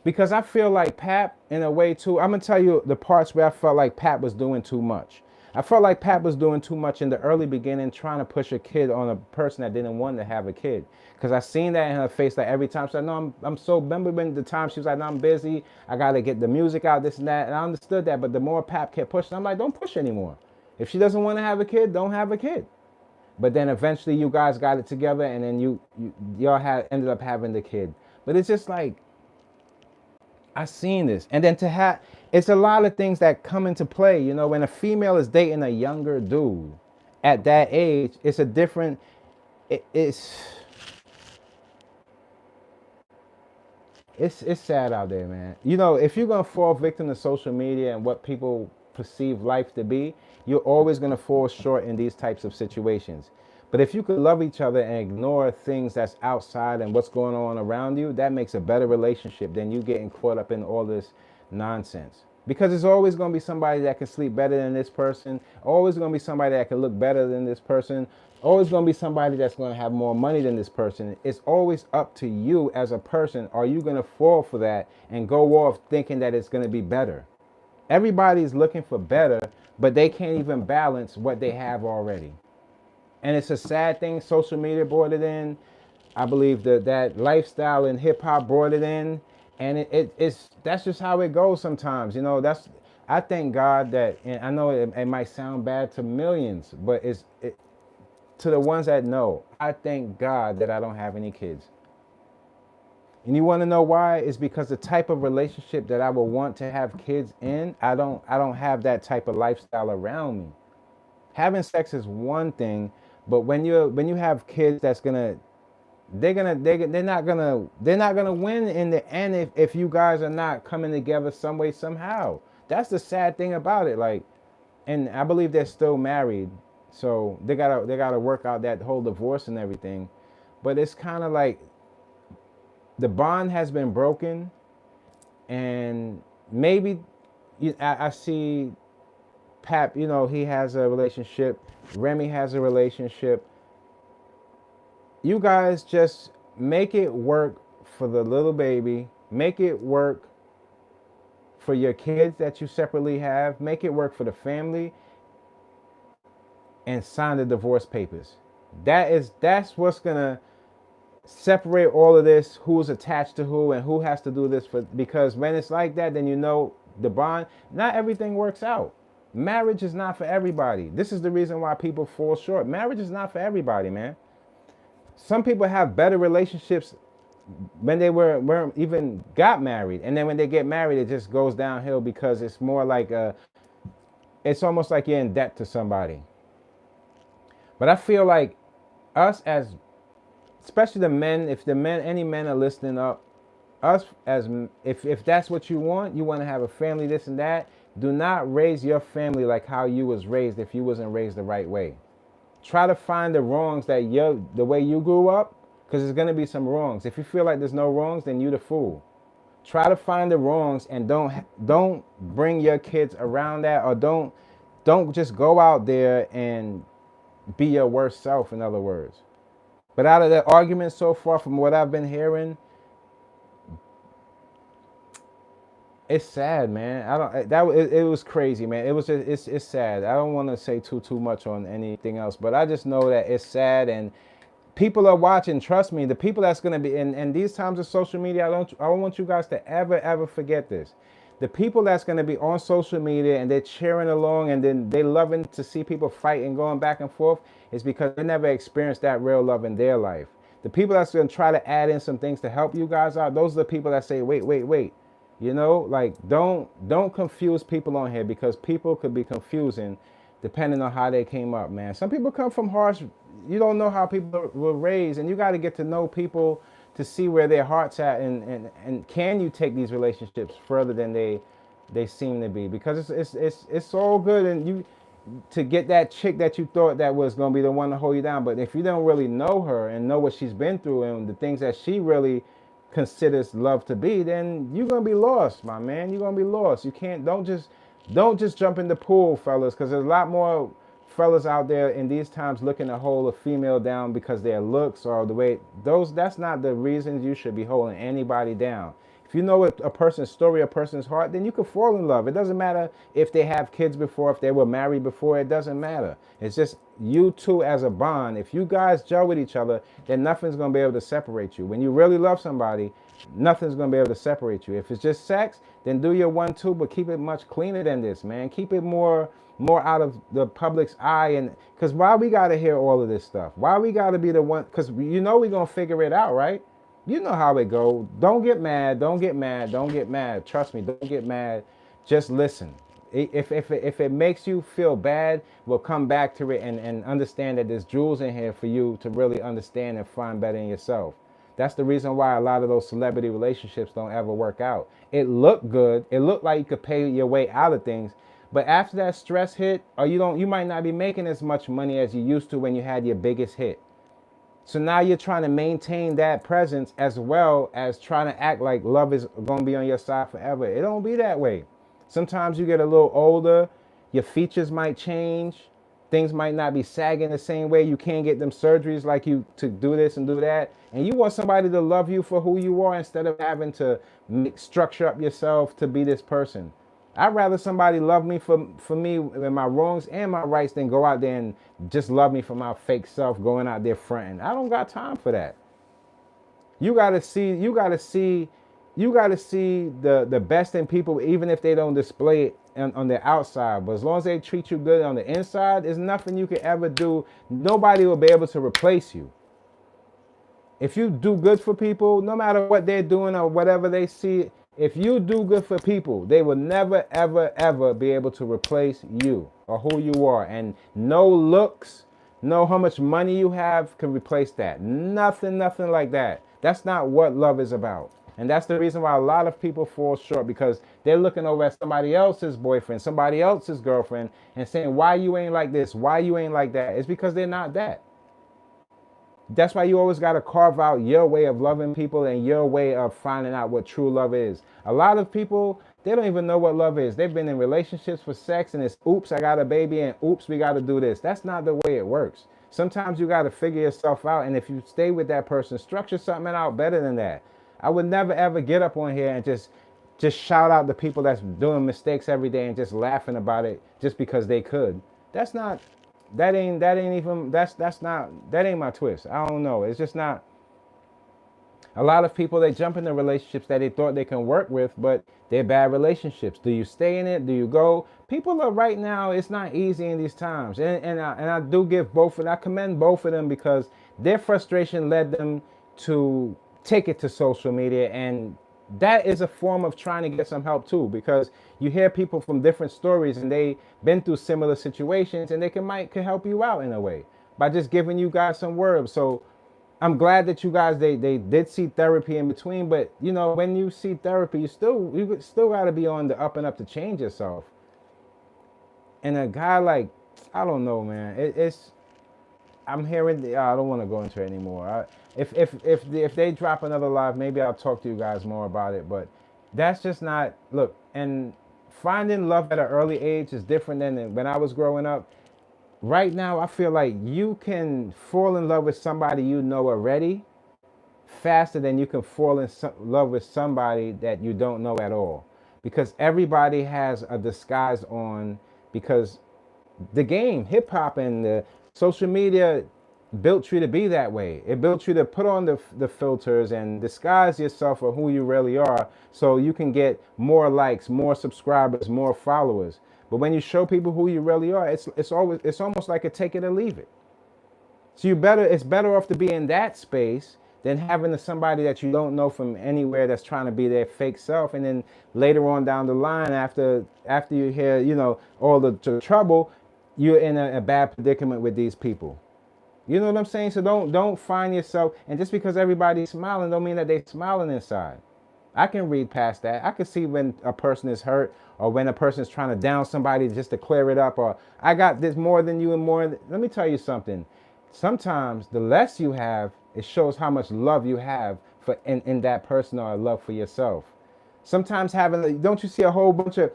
Speaker 1: Because I feel like Pap, in a way too, I'm going to tell you the parts where I felt like Pap was doing too much. I felt like Pap was doing too much in the early beginning, trying to push a kid on a person that didn't want to have a kid. Because I seen that in her face, like every time. She's like, no, I'm so, remember when the time she was like, no, I'm busy. I got to get the music out, this and that. And I understood that. But the more Pap kept pushing, I'm like, don't push anymore. If she doesn't want to have a kid, don't have a kid. But then eventually you guys got it together, and then y'all ended up having the kid. But it's just like, I seen this. And then it's a lot of things that come into play. You know, when a female is dating a younger dude at that age, it's a different, it's sad out there, man. You know, if you're going to fall victim to social media and what people perceive life to be, you're always going to fall short in these types of situations. But if you could love each other and ignore things that's outside and what's going on around you, that makes a better relationship than you getting caught up in all this nonsense. Because there's always going to be somebody that can sleep better than this person. Always going to be somebody that can look better than this person. Always going to be somebody that's going to have more money than this person. It's always up to you as a person. Are you going to fall for that and go off thinking that it's going to be better? Everybody's looking for better, but they can't even balance what they have already. And it's a sad thing. Social media brought it in. I believe that lifestyle and hip hop brought it in. And that's just how it goes sometimes. You know, I thank God that, and I know it might sound bad to millions, but to the ones that know, I thank God that I don't have any kids. And you want to know why? It's because the type of relationship that I would want to have kids in, I don't have that type of lifestyle around me. Having sex is one thing, but when you have kids, they're not gonna win in the end if you guys are not coming together some way, somehow. That's the sad thing about it. Like, and I believe they're still married, so they gotta work out that whole divorce and everything. But it's kind of like the bond has been broken, and maybe I see Pap, you know, he has a relationship. Remy has a relationship. You guys just make it work for the little baby. Make it work for your kids that you separately have. Make it work for the family. And sign the divorce papers. That's what's gonna separate all of this, who's attached to who and who has to do this for, because when it's like that, then you know the bond, not everything works out. Marriage is not for everybody. This is the reason why people fall short. Marriage is not for everybody, man. Some people have better relationships when they weren't even got married, and then when they get married, it just goes downhill because it's more like it's almost like you're in debt to somebody. But I feel like us as, especially the men, if the men, any men are listening up, us as, if that's what you want to have a family, this and that, do not raise your family like how you was raised if you wasn't raised the right way. Try to find the wrongs that the way you grew up, because there's going to be some wrongs. If you feel like there's no wrongs, then you the fool. Try to find the wrongs and don't bring your kids around that, or don't just go out there and be your worst self, in other words. But out of the argument so far, from what I've been hearing, it's sad, man. It was crazy, man. It was just, it's sad. I don't want to say too much on anything else, but I just know that it's sad, and people are watching. Trust me, the people that's gonna be in these times of social media, I don't want you guys to ever forget this. The people that's gonna be on social media and they're cheering along and then they loving to see people fight and going back and forth is because they never experienced that real love in their life. The people that's gonna try to add in some things to help you guys out, those are the people that say, wait. You know, like don't confuse people on here, because people could be confusing depending on how they came up, man. Some people come from harsh, you don't know how people were raised, and you got to get to know people to see where their heart's at, and can you take these relationships further than they seem to be, because it's all good and you to get that chick that you thought that was going to be the one to hold you down, but if you don't really know her and know what she's been through and the things that she really considers love to be, then you're gonna be lost, my man. You're gonna be lost. You can't, don't just jump in the pool, fellas, because there's a lot more fellas out there in these times looking to hold a female down because their looks or the way that's not the reasons you should be holding anybody down. If you know a person's story, a person's heart, then you can fall in love. It doesn't matter if they have kids before, if they were married before, it doesn't matter. It's just you two as a bond. If you guys gel with each other, then nothing's going to be able to separate you. When you really love somebody, nothing's going to be able to separate you. If it's just sex, then do your 1-2, but keep it much cleaner than this, man. Keep it more out of the public's eye. And because why we got to hear all of this stuff? Why we got to be the one? Because you know we're going to figure it out, right? You know how it go. Don't get mad. Don't get mad. Don't get mad. Trust me. Don't get mad. Just listen. If it makes you feel bad, we'll come back to it and understand that there's jewels in here for you to really understand and find better in yourself. That's the reason why a lot of those celebrity relationships don't ever work out. It looked good. It looked like you could pay your way out of things. But after that stress hit, or you might not be making as much money as you used to when you had your biggest hit. So now you're trying to maintain that presence as well as trying to act like love is going to be on your side forever. It don't be that way. Sometimes you get a little older, your features might change, things might not be sagging the same way. You can't get them surgeries like you to do this and do that. And you want somebody to love you for who you are instead of having to structure up yourself to be this person. I'd rather somebody love me for me and my wrongs and my rights than go out there and just love me for my fake self going out there fronting. I don't got time for that. You gotta see the best in people, even if they don't display it on the outside. But as long as they treat you good on the inside, there's nothing you can ever do. Nobody will be able to replace you. If you do good for people, no matter what they're doing or whatever they see, if you do good for people, they will never, ever be able to replace you or who you are. And no looks, no how much money you have can replace that. Nothing like that. That's not what love is about. And that's the reason why a lot of people fall short, because they're looking over at somebody else's boyfriend, somebody else's girlfriend, and saying, why you ain't like this? Why you ain't like that? It's because they're not that. That's why you always got to carve out your way of loving people and your way of finding out what true love is. A lot of people, they don't even know what love is. They've been in relationships for sex and it's oops, I got a baby, and oops, we got to do this. That's not the way it works. Sometimes you got to figure yourself out. And if you stay with that person, structure something out better than that. I would never ever get up on here and just shout out the people that's doing mistakes every day and just laughing about it just because they could. That ain't my twist. I don't know. It's just not. A lot of people, they jump into relationships that they thought they can work with, but they're bad relationships. Do you stay in it? Do you go? People are right now, it's not easy in these times. And I do give both, and I commend both of them because their frustration led them to take it to social media, and that is a form of trying to get some help too, because you hear people from different stories and they been through similar situations, and they can help you out in a way by just giving you guys some words. So I'm glad that you guys they did see therapy in between, but you know, when you see therapy, you still got to be on the up and up to change yourself. And a guy like, I don't know, man, it's I'm hearing. I don't want to go into it anymore. If they drop another live, maybe I'll talk to you guys more about it. But that's just not, look. And finding love at an early age is different than when I was growing up. Right now, I feel like you can fall in love with somebody you know already faster than you can fall in love with somebody that you don't know at all, because everybody has a disguise on, because the game, hip hop and the social media built you to be that way. It built you to put on the filters and disguise yourself for who you really are, so you can get more likes, more subscribers, more followers. But when you show people who you really are, it's almost like a take it or leave it. So it's better off to be in that space than having somebody that you don't know from anywhere that's trying to be their fake self, and then later on down the line, after you hear, you know, all the trouble, you're in a bad predicament with these people. You know what I'm saying? So don't find yourself, and just because everybody's smiling don't mean that they're smiling inside. I can read past that. I can see when a person is hurt, or when a person is trying to down somebody just to clear it up, or I got this more than you and more. Let me tell you something. Sometimes the less you have, it shows how much love you have for in that person, or love for yourself. Sometimes don't you see a whole bunch of,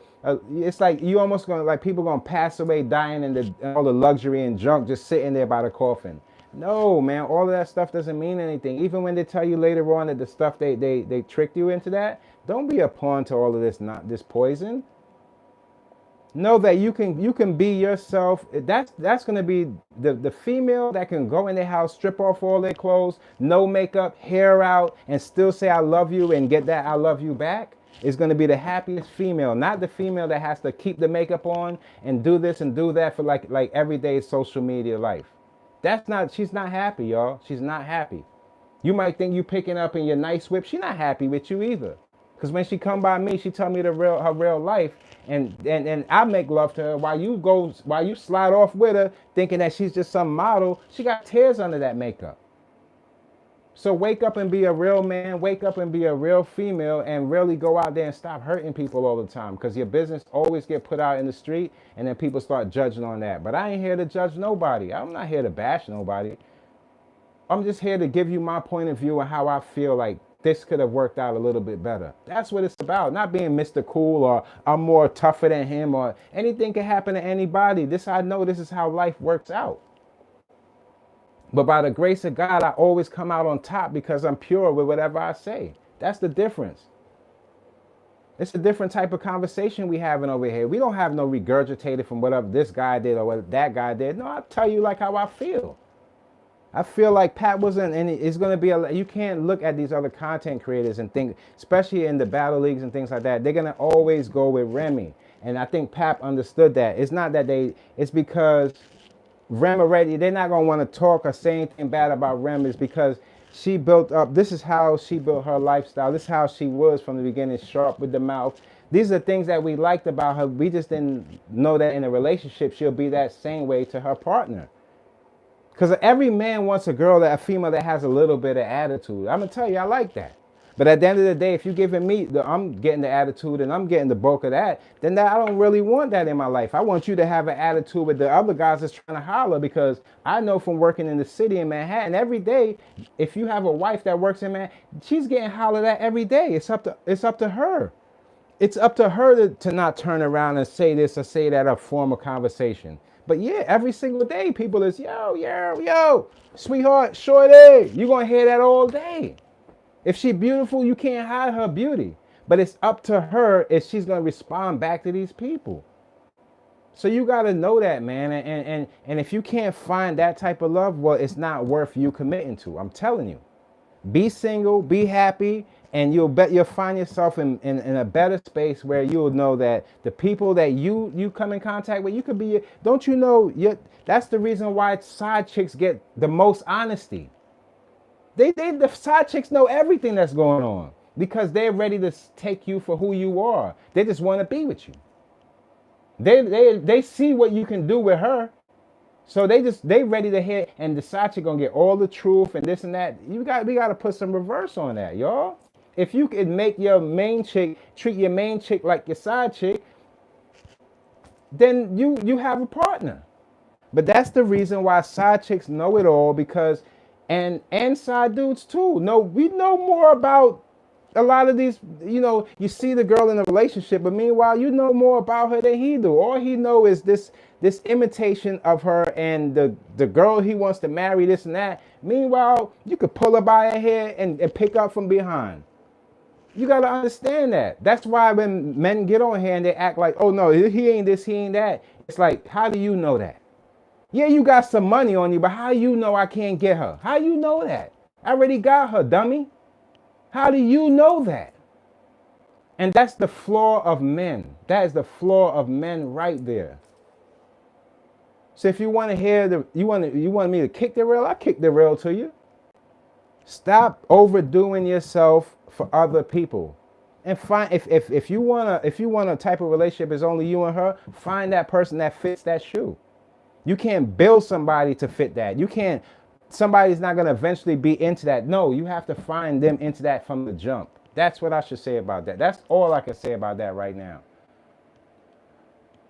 Speaker 1: it's like you almost gonna, like people gonna pass away dying, and all the luxury and junk just sitting there by the coffin. No, man, all of that stuff doesn't mean anything. Even when they tell you later on that the stuff they tricked you into that, don't be a pawn to all of this, not this poison. Know that you can be yourself. That's gonna be the female that can go in their house, strip off all their clothes, no makeup, hair out, and still say I love you and get that I love you back, is gonna be the happiest female, not the female that has to keep the makeup on and do this and do that for like everyday social media life. She's not happy, y'all. She's not happy. You might think you picking up in your nice whip. She's not happy with you either. Because when she come by me, she tell me her real life, and I make love to her while you slide off with her thinking that she's just some model. She got tears under that makeup. So wake up and be a real man. Wake up and be a real female, and really go out there and stop hurting people all the time, because your business always get put out in the street, and then people start judging on that. But I ain't here to judge nobody. I'm not here to bash nobody. I'm just here to give you my point of view and how I feel like this could have worked out a little bit better. That's what it's about. Not being Mr. Cool, or I'm more tougher than him, or anything can happen to anybody. I know this is how life works out. But by the grace of God, I always come out on top because I'm pure with whatever I say. That's the difference. It's a different type of conversation we having over here. We don't have no regurgitated from whatever this guy did or what that guy did. No, I tell you like how I feel. I feel like Pat wasn't, and it's going to be you can't look at these other content creators and think, especially in the battle leagues and things like that, they're going to always go with Remy. And I think Pap understood that. It's not that it's because Rem already, they're not going to want to talk or say anything bad about Rem, is because she built up, this is how she built her lifestyle. This is how she was from the beginning, sharp with the mouth. These are things that we liked about her. We just didn't know that in a relationship, she'll be that same way to her partner. Because every man wants a female that has a little bit of attitude. I'm going to tell you, I like that. But at the end of the day, if you're giving me, I'm getting the attitude and I'm getting the bulk of that, then I don't really want that in my life. I want you to have an attitude with the other guys that's trying to holler, because I know from working in the city in Manhattan, every day, if you have a wife that works in Manhattan, she's getting hollered at every day. It's up to her. It's up to her to not turn around and say this or say that or form a conversation. But yeah, every single day, people is, yo, sweetheart, shorty. You're going to hear that all day. If she's beautiful, you can't hide her beauty. But it's up to her if she's going to respond back to these people. So you got to know that, man. And if you can't find that type of love, well, it's not worth you committing to. I'm telling you. Be single, be happy, and you'll find yourself in a better space where you'll know that the people that you come in contact with, you could be, don't you know, that's the reason why side chicks get the most honesty. The side chicks know everything that's going on because they're ready to take you for who you are. They just want to be with you. They see what you can do with her. So they ready to hear, and the side chick gonna get all the truth and this and that. We gotta put some reverse on that, y'all. If you could make your main chick treat your main chick like your side chick, then you have a partner. But that's the reason why side chicks know it all, because and side dudes too. We know more about a lot of these, you see the girl in a relationship, but meanwhile, you know more about her than he do. All he know is this imitation of her and the girl he wants to marry, this and that. Meanwhile, you could pull her by her hair and pick up from behind. You got to understand that. That's why when men get on here and they act like, oh no, he ain't this, he ain't that. It's like, how do you know that? Yeah, you got some money on you, but how you know I can't get her? How you know that? I already got her, dummy. How do you know that? And that's the flaw of men. That is the flaw of men right there. So if you want to hear you want me to kick the rail, I kick the rail to you. Stop overdoing yourself for other people. And find if you want a type of relationship is only you and her, find that person that fits that shoe. You can't build somebody to fit that. Somebody's not going to eventually be into that. No, you have to find them into that from the jump. That's what I should say about that. That's all I can say about that right now.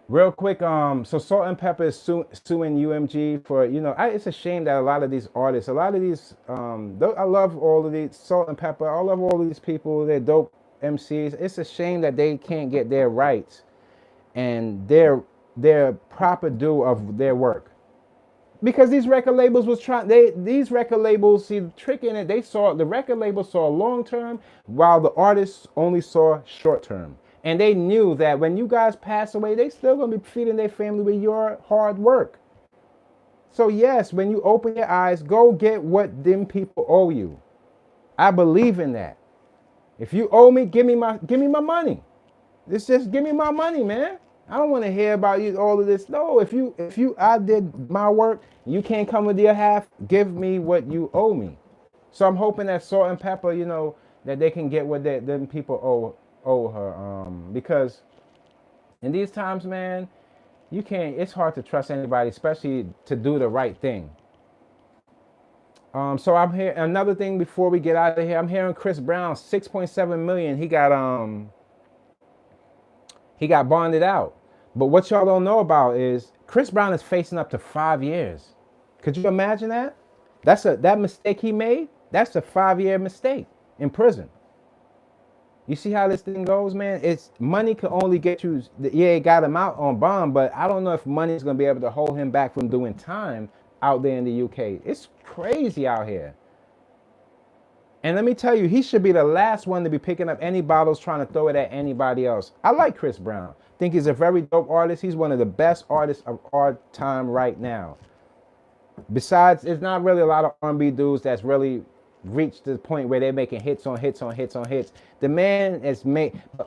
Speaker 1: Real quick, so Salt-N-Pepa is suing UMG for, it's a shame that a lot of these artists, I love all of these, Salt-N-Pepa, I love all of these people, they're dope MCs. It's a shame that they can't get their rights and their proper due of their work. Because these record labels these record labels, see the trick in it, the record labels saw long term while the artists only saw short term. And they knew that when you guys pass away, they still gonna be feeding their family with your hard work. So yes, when you open your eyes, go get what them people owe you. I believe in that. If you owe me, give me my money. It's just give me my money, man. I don't want to hear about you all of this. No, I did my work, you can't come with your half, give me what you owe me. So I'm hoping that Salt-N-Pepa, that they can get what them people owe her. Because in these times, man, it's hard to trust anybody, especially to do the right thing. So I'm here. Another thing before we get out of here, I'm hearing Chris Brown, $6.7 million. He got bonded out. But what y'all don't know about is Chris Brown is facing up to 5 years. Could you imagine that? That mistake he made, that's a 5-year mistake in prison. You see how this thing goes, man? Money can only get you, it got him out on bond, but I don't know if money is going to be able to hold him back from doing time out there in the UK. It's crazy out here. And let me tell you, he should be the last one to be picking up any bottles trying to throw it at anybody else. I like Chris Brown. Think he's a very dope artist. He's one of the best artists of our time right now. Besides, it's not really a lot of R&B dudes that's really reached the point where they're making hits on hits on hits on hits. The man is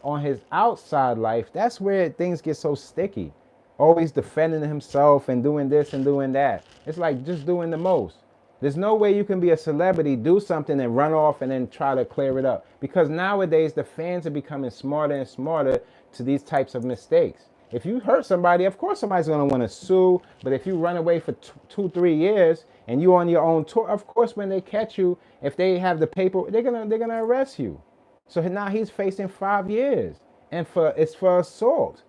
Speaker 1: on his outside life, that's where things get so sticky. Always defending himself and doing this and doing that. It's like just doing the most. There's no way you can be a celebrity, do something and run off and then try to clear it up. Because nowadays the fans are becoming smarter and smarter to these types of mistakes. If you hurt somebody, of course somebody's going to want to sue. But if you run away for 2-3 years and you on your own tour, of course when they catch you, if they have the paper, they're gonna arrest you. So now he's facing 5 years, and it's for assault.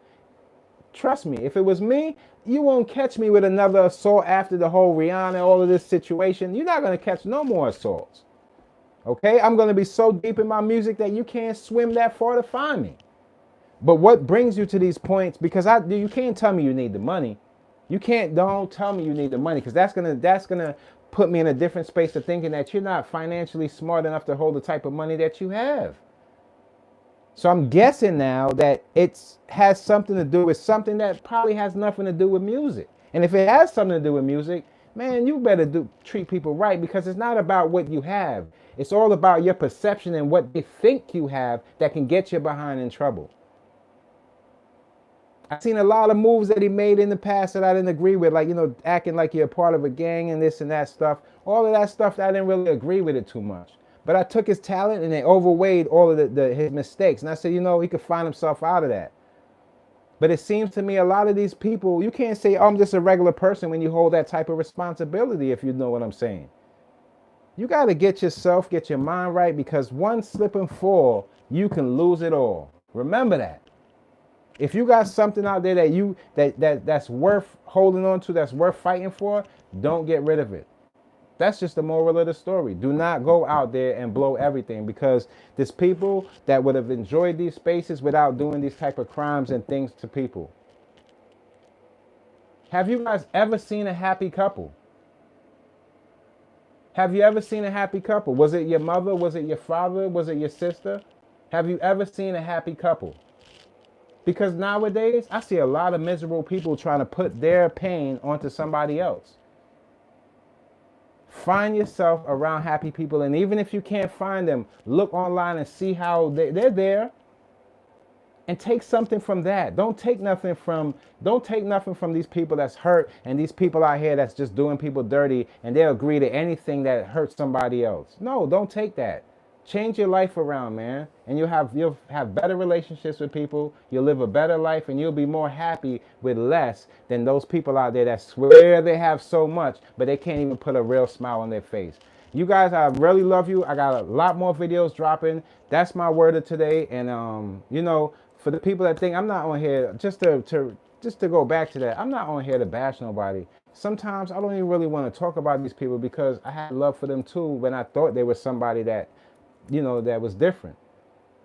Speaker 1: Trust me, if it was me, you won't catch me with another assault after the whole Rihanna, all of this situation. You're not going to catch no more assaults. Okay? I'm going to be so deep in my music that you can't swim that far to find me. But what brings you to these points, because you can't tell me you need the money. Don't tell me you need the money, because that's gonna put me in a different space of thinking that you're not financially smart enough to hold the type of money that you have. So I'm guessing now that it has something to do with something that probably has nothing to do with music. And if it has something to do with music, man, you better treat people right, because it's not about what you have. It's all about your perception and what they think you have that can get you behind in trouble. I've seen a lot of moves that he made in the past that I didn't agree with, like, acting like you're a part of a gang and this and that stuff. All of that stuff, I didn't really agree with it too much. But I took his talent and it overweighed all of his mistakes. And I said, he could find himself out of that. But it seems to me a lot of these people, you can't say, oh, I'm just a regular person when you hold that type of responsibility, if you know what I'm saying. You got to get your mind right, because one slip and fall, you can lose it all. Remember that. If you got something out there that's worth holding on to, that's worth fighting for, don't get rid of it. That's just the moral of the story. Do not go out there and blow everything, because there's people that would have enjoyed these spaces without doing these type of crimes and things to people. Have you guys ever seen a happy couple? Have you ever seen a happy couple? Was it your mother? Was it your father? Was it your sister? Have you ever seen a happy couple? Because nowadays, I see a lot of miserable people trying to put their pain onto somebody else. Find yourself around happy people, and even if you can't find them, look online and see how they're there, and take something from that. Don't take nothing from these people that's hurt, and these people out here that's just doing people dirty, and they'll agree to anything that hurts somebody else. No, don't take that. Change your life around, man, and you'll have better relationships with people. You'll live a better life, and you'll be more happy with less than those people out there that swear they have so much, but they can't even put a real smile on their face. You guys, I really love you. I got a lot more videos dropping. That's my word of today. And for the people that think I'm not on here, just to go back to that, I'm not on here to bash nobody. Sometimes I don't even really want to talk about these people, because I had love for them too when I thought they were somebody that that was different.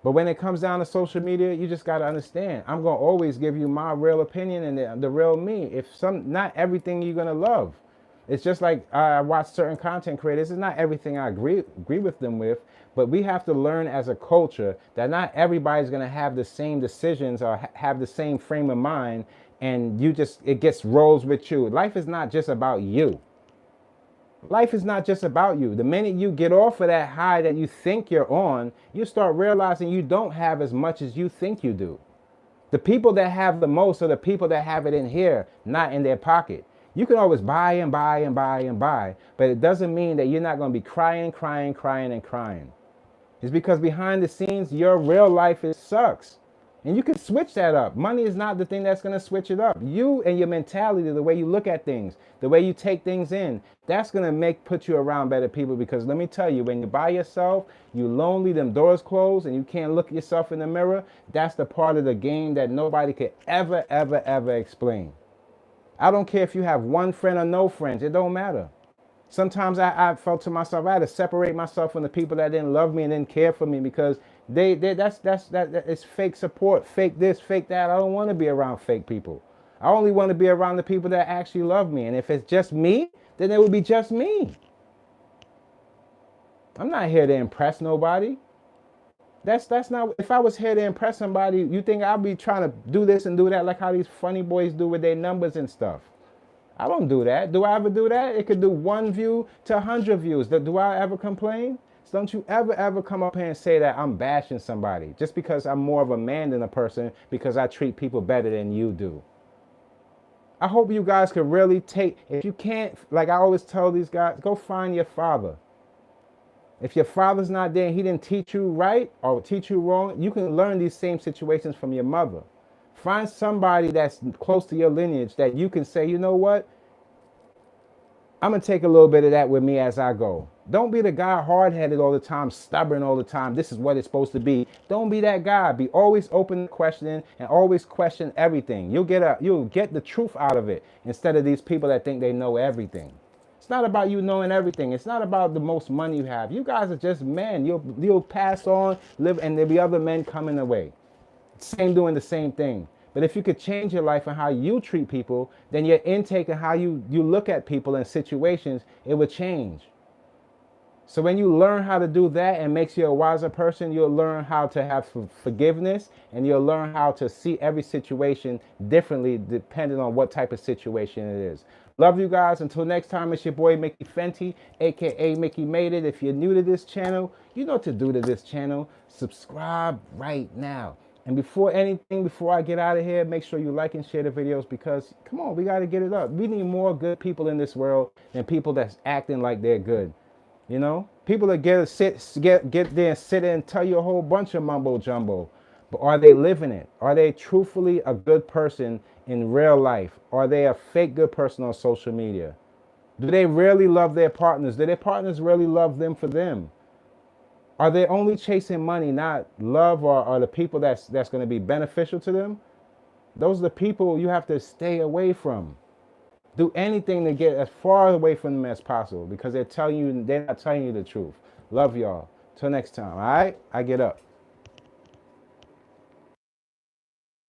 Speaker 1: But when it comes down to social media, you just got to understand, I'm going to always give you my real opinion and the real me. Not everything you're going to love. It's just like I watch certain content creators. It's not everything I agree with them with, but we have to learn as a culture that not everybody's going to have the same decisions or have the same frame of mind, and it gets rolls with you. Life is not just about you. Life is not just about you. The minute you get off of that high that you think you're on, you start realizing you don't have as much as you think you do. The people that have the most are the people that have it in here, not in their pocket. You can always buy and buy and buy and buy, but it doesn't mean that you're not going to be crying. It's because behind the scenes, your real life sucks. And you can switch that up. Money is not the thing that's going to switch it up. You and your mentality, the way you look at things, the way you take things in, that's going to put you around better people. Because let me tell you, when you're by yourself, you lonely, them doors closed, and you can't look at yourself in the mirror, that's the part of the game that nobody could ever, ever, ever explain. I don't care if you have one friend or no friends. It don't matter. Sometimes I felt to myself, I had to separate myself from the people that didn't love me and didn't care for me, because it's fake support, fake this, fake that. I don't want to be around fake people. I only want to be around the people that actually love me. And if it's just me, then it would be just me. I'm not here to impress nobody. That's not, if I was here to impress somebody, you think I'd be trying to do this and do that like how these funny boys do with their numbers and stuff. I don't do that. Do I ever do that? It could do 1 view to 100 views. Do I ever complain? So don't you ever come up here and say that I'm bashing somebody just because I'm more of a man than a person, because I treat people better than you do. I hope you guys could really if you can't, like I always tell these guys, go find your father. If your father's not there and he didn't teach you right or teach you wrong, you can learn these same situations from your mother. Find somebody that's close to your lineage that you can say, you know what? I'm going to take a little bit of that with me as I go. Don't be the guy hard-headed all the time, stubborn all the time. This is what it's supposed to be. Don't be that guy. Be always open to questioning and always question everything. You'll get the truth out of it, instead of these people that think they know everything. It's not about you knowing everything. It's not about the most money you have. You guys are just men. You'll pass on, live, and there'll be other men coming away. Doing the same thing. But if you could change your life and how you treat people, then your intake and how you look at people and situations, it would change. So when you learn how to do that and makes you a wiser person, you'll learn how to have forgiveness, and you'll learn how to see every situation differently depending on what type of situation it is. Love you guys. Until next time, it's your boy Mickey Fenty, aka Mickey Made It. If you're new to this channel, you know what to do to this channel. Subscribe right now. And before I get out of here, make sure you like and share the videos because, come on, we got to get it up. We need more good people in this world than people that's acting like they're good. You know, people that get there and sit there and tell you a whole bunch of mumbo jumbo, but are they living it? Are they truthfully a good person in real life? Are they a fake good person on social media? Do they really love their partners? Do their partners really love them for them? Are they only chasing money, not love, or the people that's going to be beneficial to them? Those are the people you have to stay away from. Do anything to get as far away from them as possible because they're not telling you the truth. Love y'all. Till next time, all right? I get up.